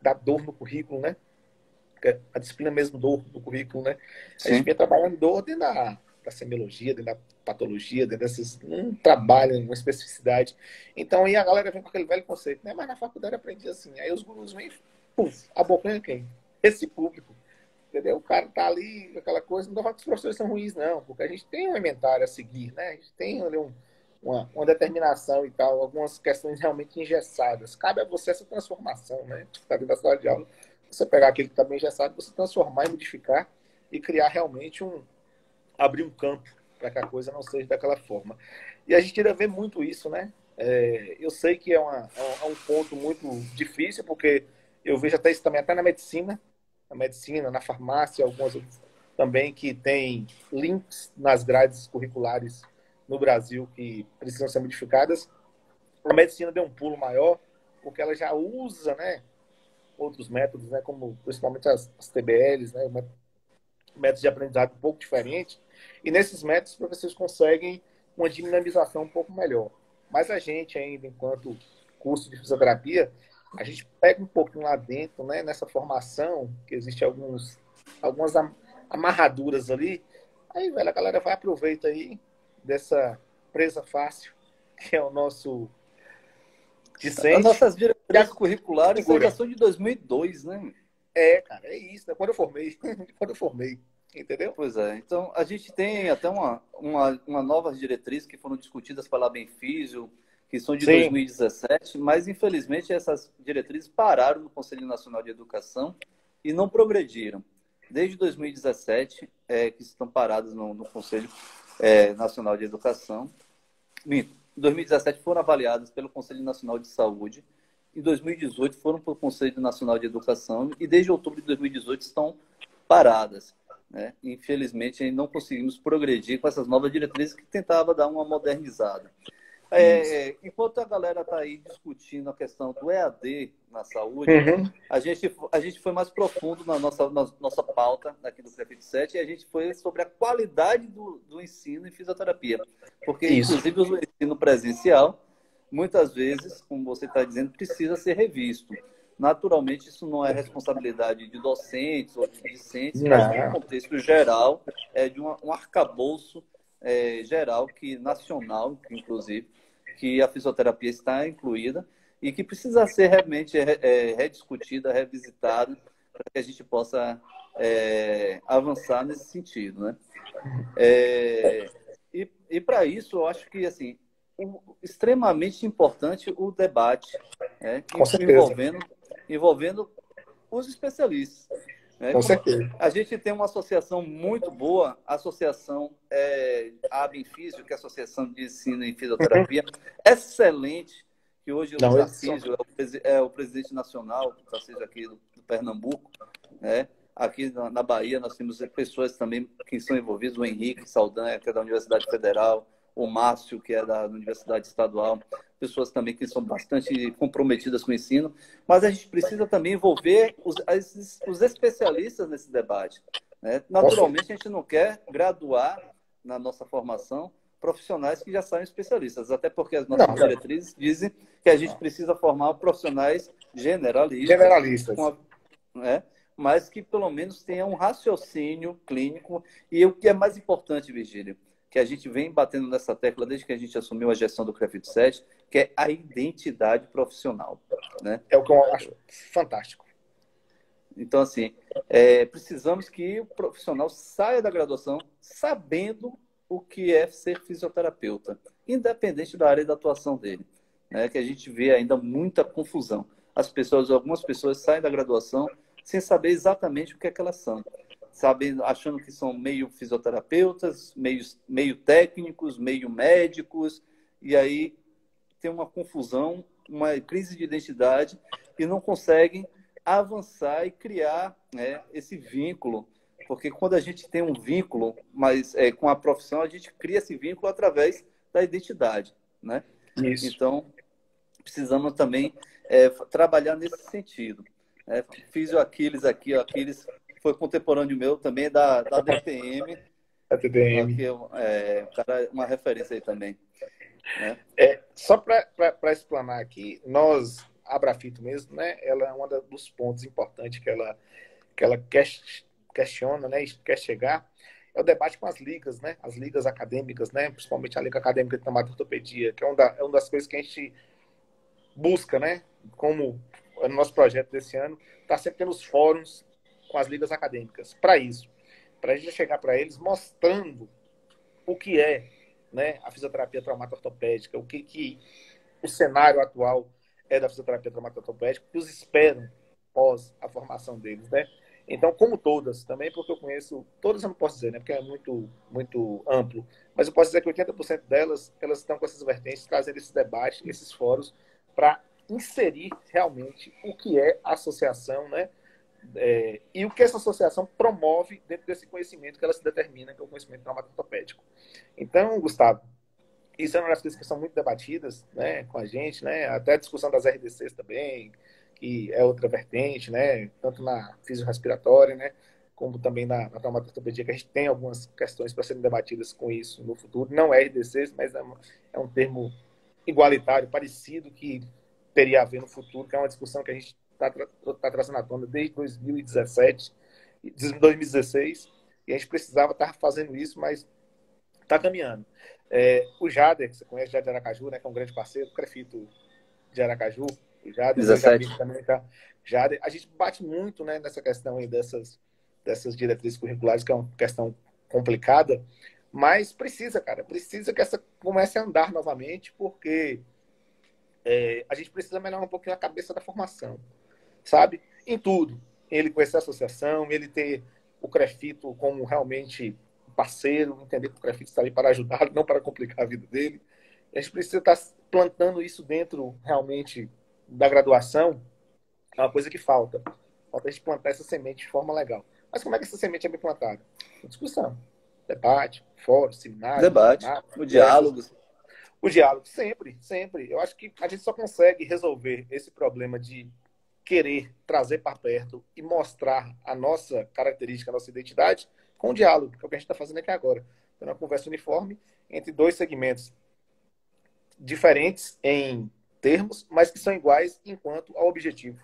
da dor no currículo, né? A disciplina mesmo do currículo, né? A gente Sim. vinha trabalhando dor dentro da semiologia, dentro da patologia, dentro dessas. Não trabalha uma especificidade. Então aí a galera vem com aquele velho conceito, né? Mas na faculdade eu aprendi assim. Aí os gurus vêm, puf, abocanha quem? Esse público. Entendeu? O cara tá ali, aquela coisa. Não tô falando que os professores são ruins, não, porque a gente tem um inventário a seguir, né? A gente tem ali uma determinação e tal, algumas questões realmente engessadas. Cabe a você essa transformação, né? Tá dentro da sala de aula. Você pegar aquilo que está bem engessado, você transformar e modificar e criar realmente abrir um campo para que a coisa não seja daquela forma. E a gente ainda vê muito isso, né? Eu sei que é um ponto muito difícil, porque eu vejo até isso também até na medicina, na farmácia, algumas outras também que tem links nas grades curriculares no Brasil que precisam ser modificadas. A medicina deu um pulo maior, porque ela já usa, né, outros métodos, né, como principalmente as TBLs, né, métodos de aprendizado um pouco diferentes. E nesses métodos, os professores conseguem uma dinamização um pouco melhor. Mas a gente ainda, enquanto curso de fisioterapia, a gente pega um pouquinho lá dentro, né, nessa formação, que existe algumas amarraduras ali. Aí, velho, a galera vai aproveita aí dessa presa fácil, que é o nosso As discente, nossas e a diretrizes curriculares ainda segura. são de 2002, né? Cara, é isso, né? Quando eu formei, quando eu formei, entendeu? Pois é. Então, a gente tem até uma nova diretriz que foram discutidas pela Benfísio, que são de Sim. 2017, mas infelizmente essas diretrizes pararam no Conselho Nacional de Educação e não progrediram. Desde 2017, que estão paradas no Conselho Nacional de Educação. Em 2017 foram avaliadas pelo Conselho Nacional de Saúde, em 2018 foram para o Conselho Nacional de Educação e desde outubro de 2018 estão paradas. Né? Infelizmente, ainda não conseguimos progredir com essas novas diretrizes que tentava dar uma modernizada. Enquanto a galera está aí discutindo a questão do EAD na saúde, Uhum. a gente foi mais profundo na nossa pauta aqui do CREFIT 7 e a gente foi sobre a qualidade do ensino em fisioterapia. Porque, Isso. inclusive, o ensino presencial, muitas vezes, como você está dizendo, precisa ser revisto. Naturalmente, isso não é responsabilidade de docentes ou de discentes, mas num Não. contexto geral, de um arcabouço geral, nacional, inclusive, que a fisioterapia está incluída e que precisa ser realmente rediscutida, revisitada, para que a gente possa avançar nesse sentido. Né? E para isso, eu acho que assim, extremamente importante o debate Com certeza. envolvendo os especialistas. Né? Com Como certeza. a gente tem uma associação muito boa, a associação a Benfísio, que é a Associação de Ensino em Fisioterapia, excelente, que hoje o Não, eles são. Tarcísio é o presidente nacional, o Tarcísio aqui do Pernambuco, né? Aqui na Bahia nós temos pessoas também que são envolvidas, o Henrique Saldanha, que é da Universidade Federal, o Márcio, que é da Universidade Estadual, pessoas também que são bastante comprometidas com o ensino, mas a gente precisa também envolver os especialistas nesse debate. Né? Naturalmente, a gente não quer graduar na nossa formação profissionais que já são especialistas, até porque as Não, nossas diretrizes dizem que a gente precisa formar profissionais generalistas, generalistas. né? Mas que pelo menos tenham um raciocínio clínico. E o que é mais importante, Virgílio, que a gente vem batendo nessa tecla desde que a gente assumiu a gestão do CREFIT 7, que é a identidade profissional. Né? É o que eu acho fantástico. Então, assim, precisamos que o profissional saia da graduação sabendo o que é ser fisioterapeuta, independente da área de atuação dele. Né? Que a gente vê ainda muita confusão. Algumas pessoas saem da graduação sem saber exatamente o que é que elas são. Sabendo, achando que são meio fisioterapeutas, meio técnicos, meio médicos, e aí têm uma confusão, uma crise de identidade e não conseguem avançar e criar, né, esse vínculo. Porque quando a gente tem um vínculo com a profissão, a gente cria esse vínculo através da identidade, né? Isso. Então, precisamos também trabalhar nesse sentido. Fiz o Aquiles aqui, o Aquiles foi contemporâneo meu também da DPM, A TDM. que cara, uma referência aí também. Né? Só para explanar aqui, a Abrafito mesmo, né? Ela é um dos pontos importantes que ela questiona, né? E quer chegar, é o debate com as ligas, né? As ligas acadêmicas, né? Principalmente a Liga Acadêmica de Traumatologia, que é uma das coisas que a gente busca, né? Como no nosso projeto desse ano, está sempre tendo os fóruns com as ligas acadêmicas. Para isso, para a gente chegar para eles mostrando o que é, né, a fisioterapia traumato-ortopédica, o que o cenário atual é da fisioterapia traumato-ortopédica, o que os esperam pós a formação deles, né? Então, como todas, também porque eu conheço, todas eu não posso dizer, né, porque é muito, muito amplo, mas eu posso dizer que 80% delas, elas estão com essas vertentes, trazendo esse debate, esses fóruns, para inserir realmente o que é a associação, né? E o que essa associação promove dentro desse conhecimento que ela se determina, que é o conhecimento traumato-ortopédico. Então, Gustavo, isso é uma das coisas que são muito debatidas, né, com a gente, né? Até a discussão das RDCs também, que é outra vertente, né? Tanto na fisiorrespiratória, né? Como também na traumatortopedia, que a gente tem algumas questões para serem debatidas com isso no futuro. Não é RDCs, mas é um termo igualitário, parecido, que teria a ver no futuro, que é uma discussão que a gente está trazendo à tona desde 2017, 2016, e a gente precisava estar fazendo isso, mas está caminhando. O Jader, que você conhece, Jader de Aracaju, né, que é um grande parceiro, o Crefito de Aracaju, o Jader, 17. também tá. Jader, a gente bate muito, né, nessa questão aí dessas diretrizes curriculares, que é uma questão complicada, mas precisa, cara, precisa que essa comece a andar novamente, porque a gente precisa melhorar um pouquinho a cabeça da formação, sabe? Em tudo. Ele conhecer a associação, ele ter o Crefito como realmente parceiro, entender que o Crefito está ali para ajudar, não para complicar a vida dele. A gente precisa estar plantando isso dentro, realmente, da graduação. É uma coisa que falta. Falta a gente plantar essa semente de forma legal. Mas como é que essa semente é bem plantada? Discussão, debate, fórum, seminário, Debate, o diálogo. O diálogo, sempre, sempre. Eu acho que a gente só consegue resolver esse problema de querer trazer para perto e mostrar a nossa característica, a nossa identidade, com o diálogo, que é o que a gente está fazendo aqui agora. Então, uma conversa uniforme entre dois segmentos diferentes em termos, mas que são iguais enquanto ao objetivo.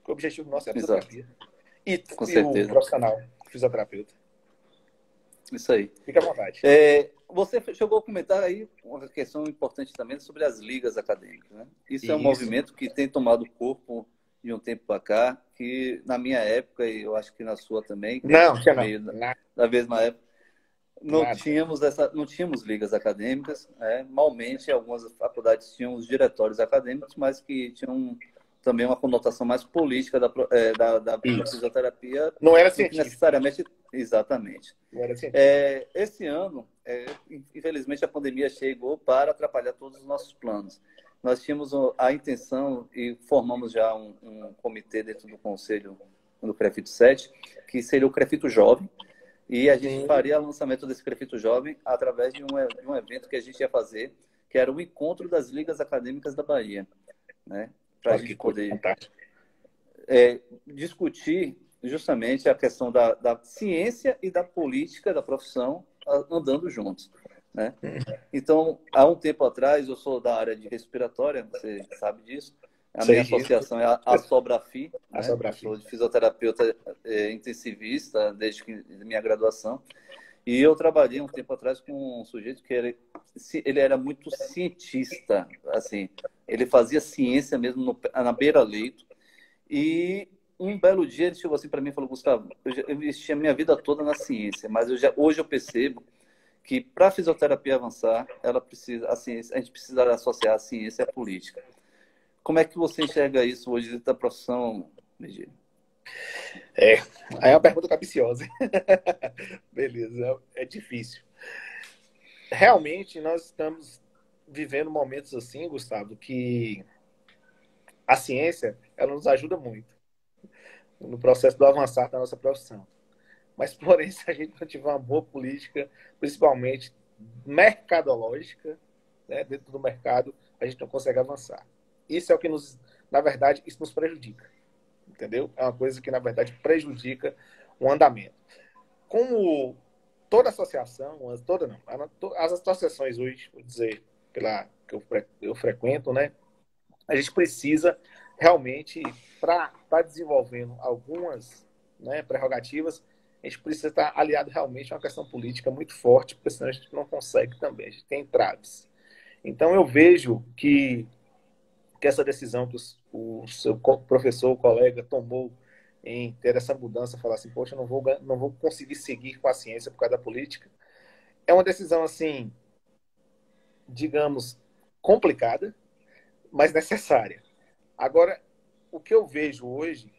O objetivo nosso é a fisioterapia. Com E o certeza. profissional, o fisioterapeuta. Isso aí. Fica à vontade. Você chegou a comentar aí uma questão importante também sobre as ligas acadêmicas, né? Isso é um movimento que tem tomado corpo de um tempo para cá, que na minha época, e eu acho que na sua também, que veio da mesma época, não tínhamos ligas acadêmicas, malmente algumas faculdades tinham os diretórios acadêmicos, mas que tinham também uma conotação mais política da fisioterapia. Não era científico. Necessariamente, exatamente. Não era científico. Esse ano, infelizmente, a pandemia chegou para atrapalhar todos os nossos planos. Nós tínhamos a intenção e formamos já um comitê dentro do conselho do Crefito 7, que seria o Crefito Jovem, e a gente faria o lançamento desse Crefito Jovem através de um evento que a gente ia fazer, que era o Encontro das Ligas Acadêmicas da Bahia, né? Para a gente poder discutir justamente a questão da ciência e da política da profissão andando juntos, né? Então, há um tempo atrás, eu sou da área de respiratória, você sabe disso. A minha associação é a Sobrafi, né? Eu sou de fisioterapeuta intensivista desde minha graduação. E eu trabalhei um tempo atrás com um sujeito que ele era muito cientista, assim, ele fazia ciência mesmo na beira-leito. E um belo dia ele chegou assim para mim e falou: Gustavo, eu investi a minha vida toda na ciência, mas hoje eu percebo que para a fisioterapia avançar, a gente precisa associar a ciência à política. Como é que você enxerga isso hoje dentro da profissão, Virgílio? Aí é uma pergunta capciosa. Beleza, é difícil. Realmente, nós estamos vivendo momentos assim, Gustavo, que a ciência, ela nos ajuda muito no processo do avançar da nossa profissão. Mas, porém, se a gente não tiver uma boa política, principalmente mercadológica, né, dentro do mercado, a gente não consegue avançar. Isso é o que nos, na verdade, isso nos prejudica, entendeu? É uma coisa que, na verdade, prejudica o andamento. Como toda associação, toda não, as associações hoje, vou dizer, pela que eu frequento, né, a gente precisa realmente, para estar desenvolvendo algumas, né, prerrogativas, a gente precisa estar aliado realmente a uma questão política muito forte, porque senão a gente não consegue também, a gente tem entraves. Então eu vejo que essa decisão que o seu professor, o colega, tomou em ter essa mudança, falar assim, poxa, eu não vou conseguir seguir com a ciência por causa da política, é uma decisão, assim, digamos, complicada, mas necessária. Agora, o que eu vejo hoje,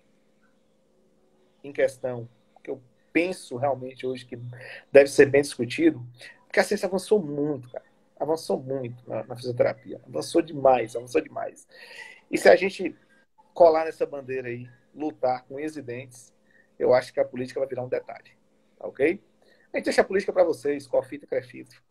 em questão, que eu penso realmente hoje que deve ser bem discutido, porque a ciência avançou muito, cara. Avançou muito na fisioterapia. Avançou demais, avançou demais. E se a gente colar nessa bandeira aí, lutar com unhas e dentes, eu acho que a política vai virar um detalhe. Tá ok? A gente deixa a política para vocês, COFIT e CREFIT.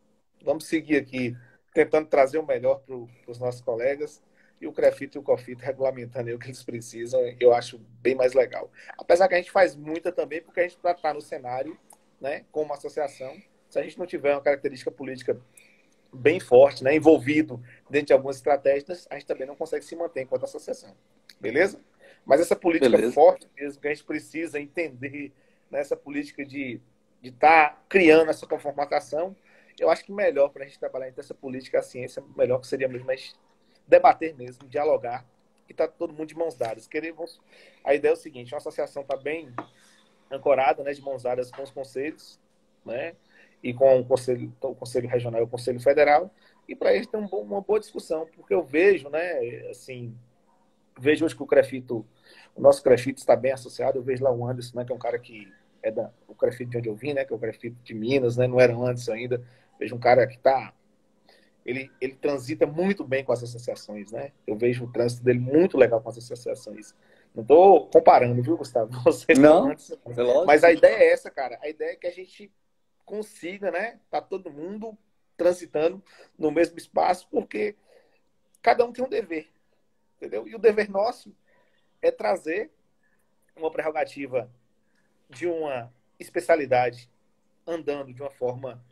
Vamos seguir aqui, tentando trazer o melhor para os nossos colegas. E o CREFIT e o COFIT regulamentando aí o que eles precisam, eu acho bem mais legal. Apesar que a gente faz muita também, porque a gente está no cenário, né, como associação, se a gente não tiver uma característica política bem forte, né, envolvido dentro de algumas estratégias, a gente também não consegue se manter enquanto associação. Beleza? Mas essa política Beleza. forte mesmo, que a gente precisa entender, né, essa política de estar criando essa conformação, eu acho que melhor para a gente trabalhar entre essa política e a ciência, melhor que seria mesmo a gente debater mesmo, dialogar, e tá todo mundo de mãos dadas. A ideia é o seguinte, uma associação está bem ancorada, né, de mãos dadas com os conselhos, né, e com o conselho regional e o conselho federal, e para eles ter uma boa discussão, porque eu vejo, né, assim, vejo hoje que o nosso CREFIT está bem associado, eu vejo lá o Anderson, né, que é um cara que é o CREFIT de onde eu vim, né, que é o CREFIT de Minas, né, não era o Anderson ainda, vejo um cara que está ele transita muito bem com as associações, né? Eu vejo o trânsito dele muito legal com as associações. Não estou comparando, viu, Gustavo? Você com Não, antes. é lógico. Mas a ideia é essa, cara. A ideia é que a gente consiga, né? Tá todo mundo transitando no mesmo espaço, porque cada um tem um dever, entendeu? E o dever nosso é trazer uma prerrogativa de uma especialidade andando de uma forma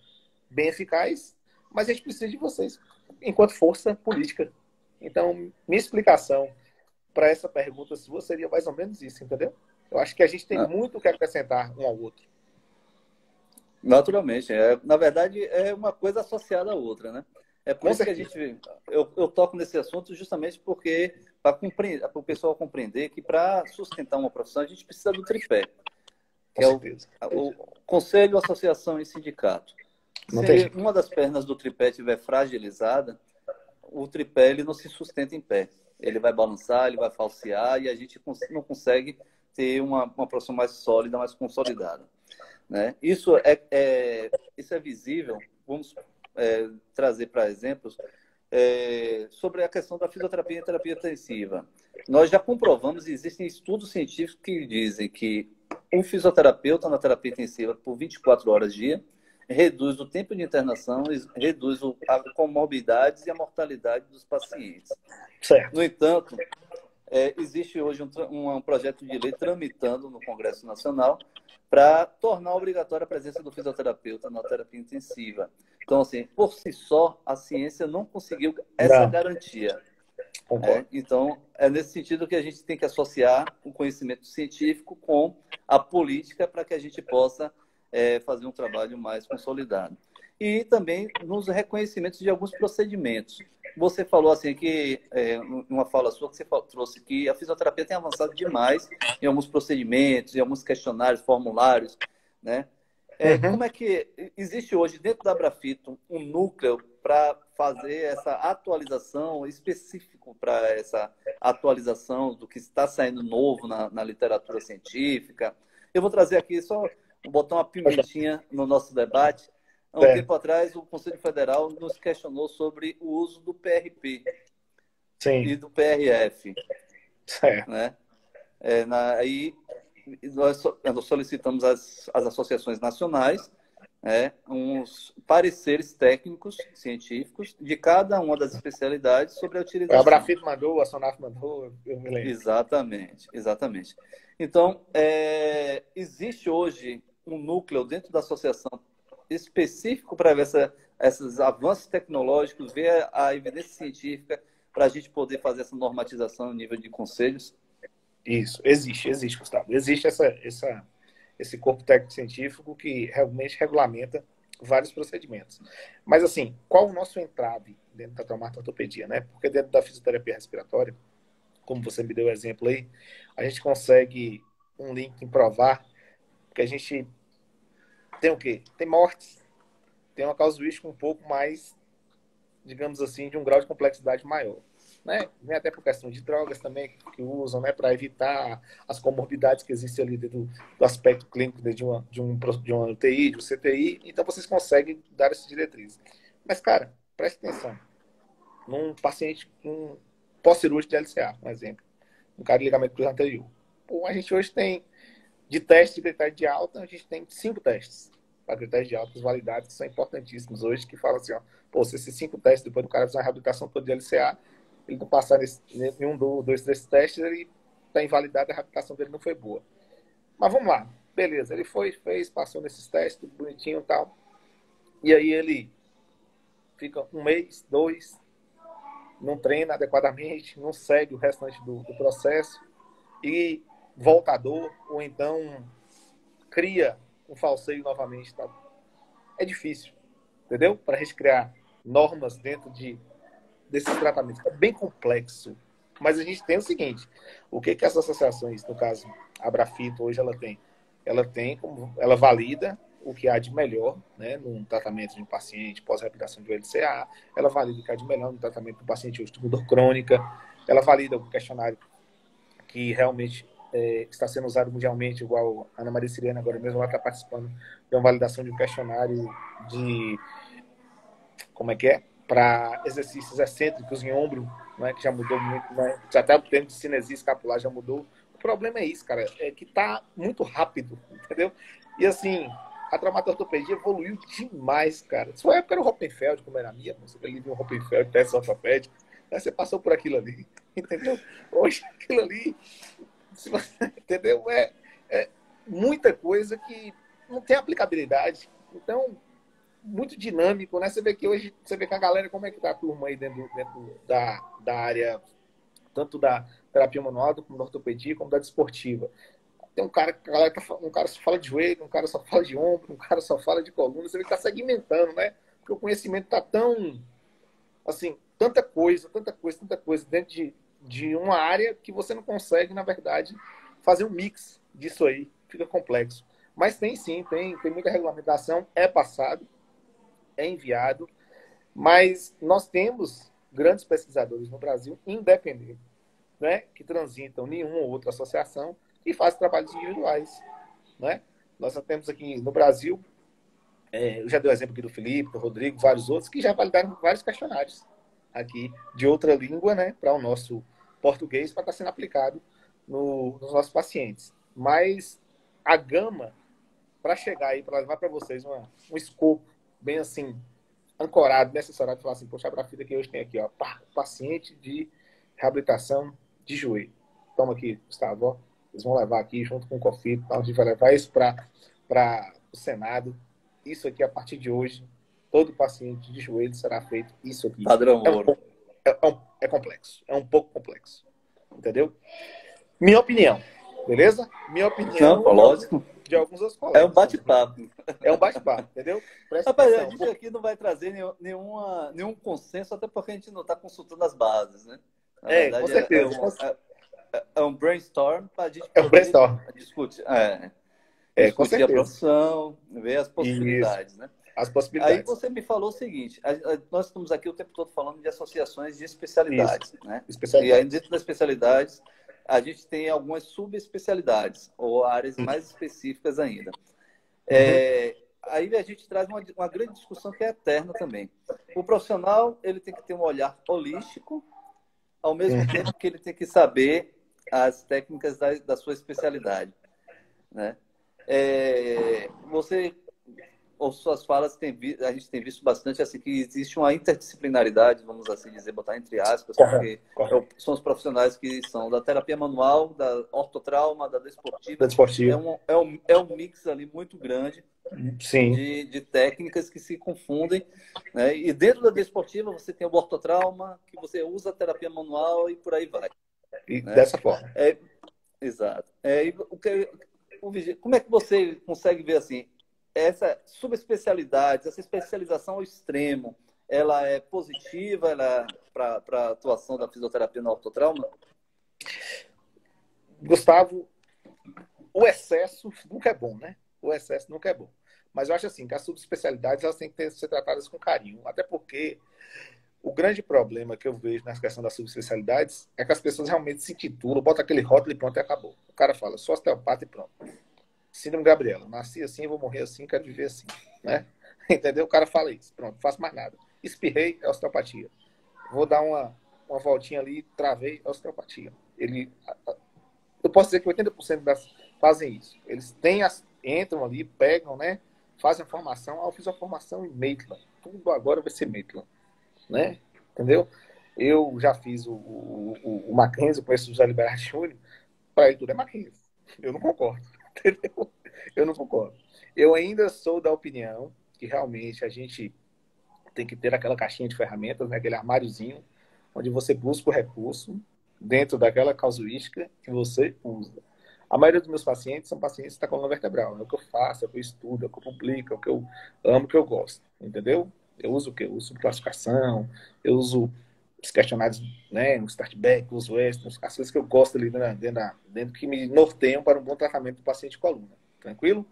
bem eficaz, mas a gente precisa de vocês enquanto força política. Então, minha explicação para essa pergunta sua seria mais ou menos isso, entendeu? Eu acho que a gente tem muito o que acrescentar um ao outro. Naturalmente. Na verdade, é uma coisa associada à outra, né? É por isso que eu toco nesse assunto justamente porque para o pessoal compreender que para sustentar uma profissão a gente precisa do tripé, que é o conselho, associação e sindicato. Se uma das pernas do tripé estiver fragilizada, o tripé ele não se sustenta em pé. Ele vai balançar, ele vai falsear e a gente não consegue ter uma profissão mais sólida, mais consolidada, né? Isso é visível. Vamos trazer para exemplos sobre a questão da fisioterapia e terapia intensiva. Nós já comprovamos, existem estudos científicos que dizem que um fisioterapeuta na terapia intensiva por 24 horas dia reduz o tempo de internação, reduz a comorbidades e a mortalidade dos pacientes. Certo. No entanto, existe hoje um projeto de lei tramitando no Congresso Nacional para tornar obrigatória a presença do fisioterapeuta na terapia intensiva. Então, assim, por si só, a ciência não conseguiu essa garantia. Então, é nesse sentido que a gente tem que associar o conhecimento científico com a política para que a gente possa fazer um trabalho mais consolidado. E também nos reconhecimentos de alguns procedimentos. Você falou assim que, numa fala sua, que você trouxe que a fisioterapia tem avançado demais em alguns procedimentos, em alguns questionários, formulários, né? Como é que existe hoje dentro da Abrafito um núcleo para fazer essa atualização específico para essa atualização do que está saindo novo na literatura científica? Eu vou trazer aqui só botar uma pimentinha no nosso debate. há um tempo atrás, o Conselho Federal nos questionou sobre o uso do PRP e do PRF. Né? Aí nós solicitamos às associações nacionais uns pareceres técnicos, científicos, de cada uma das especialidades sobre a utilização. A Abrafito mandou, a Sonaf mandou, eu me lembro. Exatamente. Então, existe hoje um núcleo dentro da associação específico para ver esses avanços tecnológicos, ver a evidência científica, para a gente poder fazer essa normatização no nível de conselhos? Isso, existe, Gustavo. Existe esse corpo técnico-científico que realmente regulamenta vários procedimentos. Mas, assim, qual o nosso entrave dentro da traumato-ortopedia, né? Porque dentro da fisioterapia respiratória, como você me deu o exemplo aí, a gente consegue um link em provar que a gente tem o quê? Tem mortes. Tem uma casuística um pouco mais, digamos assim, de um grau de complexidade maior. Né? Vem até por questão de drogas também que usam, né, para evitar as comorbidades que existem ali do aspecto clínico de uma UTI, de um CTI. Então, vocês conseguem dar essa diretriz. Mas, cara, preste atenção. Num paciente pós-cirúrgico de LCA, por exemplo. Um cara de ligamento cruzado anterior. Pô, a gente hoje tem, de teste de critério de alta, a gente tem 5 testes para critérios de alta validados, que são importantíssimos hoje, que falam assim, ó, pô, se esses 5 testes, depois do cara fazer uma reabilitação toda de LCA, ele não passar em um, dois, 3 testes, ele está invalidado, a reabilitação dele não foi boa. Mas vamos lá. Beleza, ele fez, passou nesses testes, tudo bonitinho e tal. E aí ele fica 1 mês, 2, não treina adequadamente, não segue o restante do processo e volta a dor, ou então cria um falseio novamente. Tá? É difícil, entendeu? Para a gente criar normas dentro desses tratamentos. É bem complexo. Mas a gente tem o seguinte, o que as associações, no caso, a Abrafito, hoje ela tem? Ela valida o que há de melhor, né, num tratamento de um paciente pós-reabilitação de LCA, ela valida o que há de melhor no tratamento do paciente hoje de dor crônica, ela valida o questionário que realmente está sendo usado mundialmente, igual a Ana Maria Sirene agora mesmo, ela está participando de uma validação de um questionário para exercícios excêntricos em ombro, né, que já mudou muito, né? Até o termo de cinesia escapular já mudou. O problema é isso, cara, é que tá muito rápido, entendeu? E assim, a traumatortopedia evoluiu demais, cara. Sua época era o Hoppenfeld, como era a minha, você viu o Hoppenfeld, teste ortopédico, né? Você passou por aquilo ali, entendeu? Hoje, aquilo ali, entendeu? É muita coisa que não tem aplicabilidade. Então, muito dinâmico, né? Você vê que hoje, a galera, como é que tá a turma aí dentro da área, tanto da terapia manual, como da ortopedia, como da desportiva. Tem um cara só fala de joelho, um cara só fala de ombro, um cara só fala de coluna, você vê que tá segmentando, né? Porque o conhecimento tá tão, assim, tanta coisa dentro de uma área que você não consegue, na verdade, fazer um mix disso aí. Fica complexo. Mas tem sim, tem muita regulamentação, é passado, é enviado, mas nós temos grandes pesquisadores no Brasil, independentes, né, que transitam em uma ou outra associação e fazem trabalhos individuais. Né? Nós já temos aqui no Brasil, eu já dei o exemplo aqui do Felipe, do Rodrigo, vários outros, que já validaram vários questionários aqui de outra língua, né, para o nosso português, para estar sendo aplicado nos nossos pacientes. Mas a gama, para chegar aí, para levar para vocês um escopo bem assim, ancorado, necessário, de falar assim, poxa, a Abrafito que hoje tem aqui, ó, paciente de reabilitação de joelho. Toma aqui, Gustavo, ó. Eles vão levar aqui junto com o COFIT, a gente vai levar isso para o Senado. Isso aqui, a partir de hoje, todo paciente de joelho será feito isso aqui. Padrão ouro. É complexo, é um pouco complexo, entendeu? Minha opinião, beleza? Minha opinião. Não, lógico. De alguns outros colegas. É um bate-papo. É um bate-papo, entendeu? Presta Rapaz, atenção. a gente aqui não vai trazer nenhum consenso, até porque a gente não está consultando as bases, né? Na verdade, com certeza. É um brainstorm para a gente poder brainstorm. Discutir, com discutir a profissão, ver as possibilidades, né? As possibilidades. Aí você me falou o seguinte, nós estamos aqui o tempo todo falando de associações de especialidades, né? E aí dentro das especialidades, a gente tem algumas subespecialidades, ou áreas mais específicas ainda. aí a gente traz uma grande discussão que é eterna também. O profissional, ele tem que ter um olhar holístico, ao mesmo tempo que ele tem que saber as técnicas da sua especialidade, né? Você, ou suas falas, a gente tem visto bastante assim, que existe uma interdisciplinaridade, vamos assim dizer, botar entre aspas, porque são os profissionais que são da terapia manual, da ortotrauma, da desportiva. É um mix ali muito grande. Sim. De técnicas que se confundem, né? E dentro da desportiva você tem o ortotrauma, que você usa a terapia manual e por aí vai. E né? Dessa forma. Exato. Como é que você consegue ver assim, essa subespecialidade, essa especialização ao extremo, ela é positiva para a atuação da fisioterapia no ortotrauma? Gustavo, o excesso nunca é bom, né? O excesso nunca é bom. Mas eu acho assim, que as subespecialidades elas têm que ser tratadas com carinho. Até porque o grande problema que eu vejo na questão das subespecialidades é que as pessoas realmente se titulam, botam aquele rótulo e pronto, e acabou. O cara fala, sou osteopata e pronto. Síndrome Gabriela, nasci assim, vou morrer assim, quero viver assim, né? Entendeu? O cara fala isso, pronto, não faço mais nada. Espirrei, é osteopatia. Vou dar uma voltinha ali, travei, é osteopatia. Eu posso dizer que 80% fazem isso. Eles entram ali, pegam, né? Fazem a formação. Eu fiz a formação em Maitland. Tudo agora vai ser Maitland, né? Entendeu? Eu já fiz o Mackenzie, eu conheço o José Liberati Júnior. Para ele tudo é Mackenzie. Eu não concordo. Entendeu? Eu não concordo. Eu ainda sou da opinião que realmente a gente tem que ter aquela caixinha de ferramentas, né? Aquele armáriozinho, onde você busca o recurso dentro daquela casuística que você usa. A maioria dos meus pacientes são pacientes da coluna vertebral. É o que eu faço, é o que eu estudo, é o que eu publico, é o que eu amo, é o que eu gosto. Entendeu? Eu uso o quê? Eu uso classificação, eu uso os questionários, né? O startback, os western, as coisas que eu gosto ali dentro que me norteiam para um bom tratamento do paciente de coluna. Tranquilo?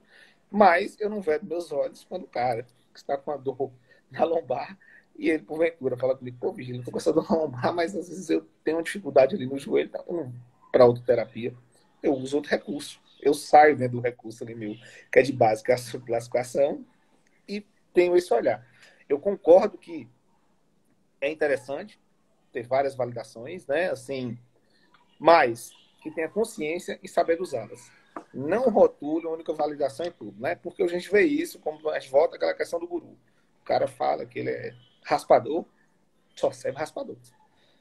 Mas eu não vejo meus olhos quando o cara que está com a dor na lombar e ele, porventura, fala comigo, pô, Vigílio, eu tô com essa dor na lombar, mas às vezes eu tenho uma dificuldade ali no joelho, tá para autoterapia. Eu uso outro recurso. Eu saio dentro do recurso ali meu, que é de básica a classificação, e tenho esse olhar. Eu concordo que é interessante ter várias validações, né? Assim, mas que tenha consciência e saber usá-las. Não rotule a única validação em tudo, né? Porque a gente vê isso, como a gente volta àquela questão do guru. O cara fala que ele é raspador, só serve raspador.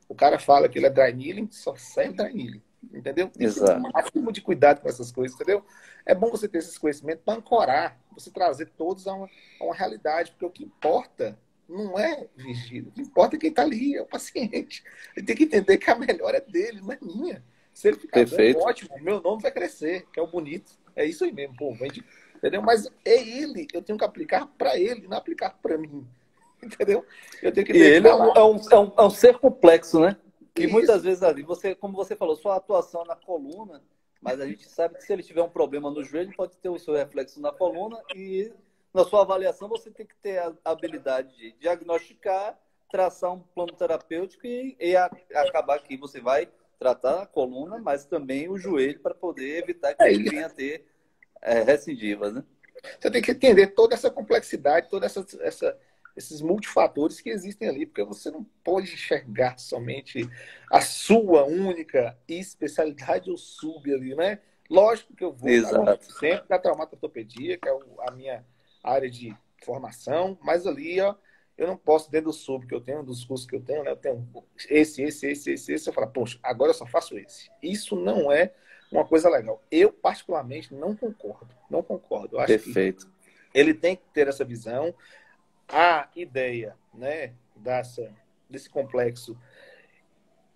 O cara fala que ele é dry needling, só serve dry needling. Entendeu? Tem que ter um máximo de cuidado com essas coisas, entendeu? É bom você ter esses conhecimentos para ancorar, você trazer todos a uma realidade, porque o que importa não é Vigílio, o que importa é quem está ali, é o paciente. Ele tem que entender que a melhor é dele, não é minha. Se ele ficar bom, ótimo, meu nome vai crescer, que é o bonito. É isso aí mesmo, pô, vende, entendeu? Mas é ele, eu tenho que aplicar para ele, não aplicar para mim. Entendeu? Eu tenho que e ele é um ser complexo, né? Que isso. Muitas vezes ali, como você falou, sua atuação na coluna, mas a gente sabe que se ele tiver um problema no joelho, pode ter o seu reflexo na coluna e na sua avaliação você tem que ter a habilidade de diagnosticar, traçar um plano terapêutico e acabar que você vai tratar a coluna, mas também o joelho para poder evitar que ele venha a ter recidivas, né? Você tem que entender toda essa complexidade, toda esses multifatores que existem ali, porque você não pode enxergar somente a sua única especialidade ou sub ali, né? Lógico que eu vou sempre da traumatortopedia, que é a minha área de formação, mas ali, ó, eu não posso, dentro do sub que eu tenho, dos cursos que eu tenho, né? Eu tenho esse, eu falo, poxa, agora eu só faço esse. Isso não é uma coisa legal. Eu, particularmente, não concordo. Não concordo. Eu acho Perfeito. Que ele tem que ter essa visão. A ideia, né, desse complexo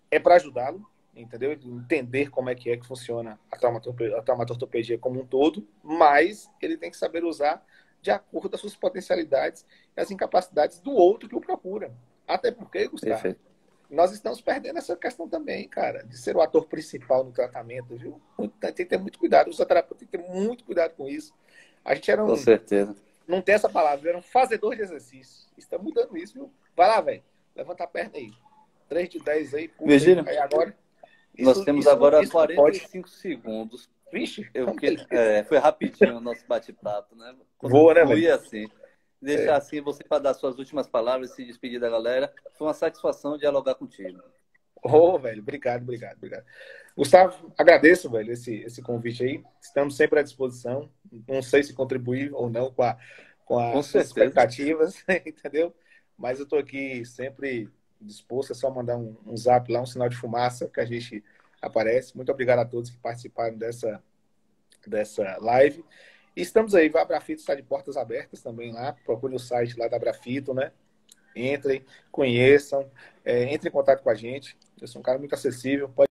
é para ajudá-lo, entendeu? Entender como é que funciona a traumatortopedia como um todo, mas ele tem que saber usar de acordo com as suas potencialidades e as incapacidades do outro que o procura. Até porque, Gustavo, Perfeito. Nós estamos perdendo essa questão também, cara, de ser o ator principal no tratamento, viu? Tem que ter muito cuidado, o fisioterapeuta tem que ter muito cuidado com isso. A gente era Com certeza. Não tem essa palavra, era um fazedor de exercício. Está mudando isso, viu? Vai lá, velho. Levanta a perna aí. 3 de 10 aí, puxa Virgílio, aí agora. Nós temos agora 45 segundos. Vixe, Eu então que, beleza. foi rapidinho o nosso bate-papo, né? Quando Boa, né, flui velho? assim. Deixar assim você para dar suas últimas palavras e se despedir da galera. Foi uma satisfação dialogar contigo. Ô, velho, obrigado, obrigado, obrigado. Gustavo, agradeço, velho, esse convite aí. Estamos sempre à disposição. Não sei se contribuir ou não com Com as suas certeza. expectativas, entendeu? Mas eu estou aqui sempre disposto. É só mandar um zap lá, um sinal de fumaça que a gente aparece. Muito obrigado a todos que participaram dessa live. E estamos aí, a Abrafito está de portas abertas também lá. Procure o site lá da Abrafito, né? Entrem, conheçam, entrem em contato com a gente. Eu sou um cara muito acessível. Pode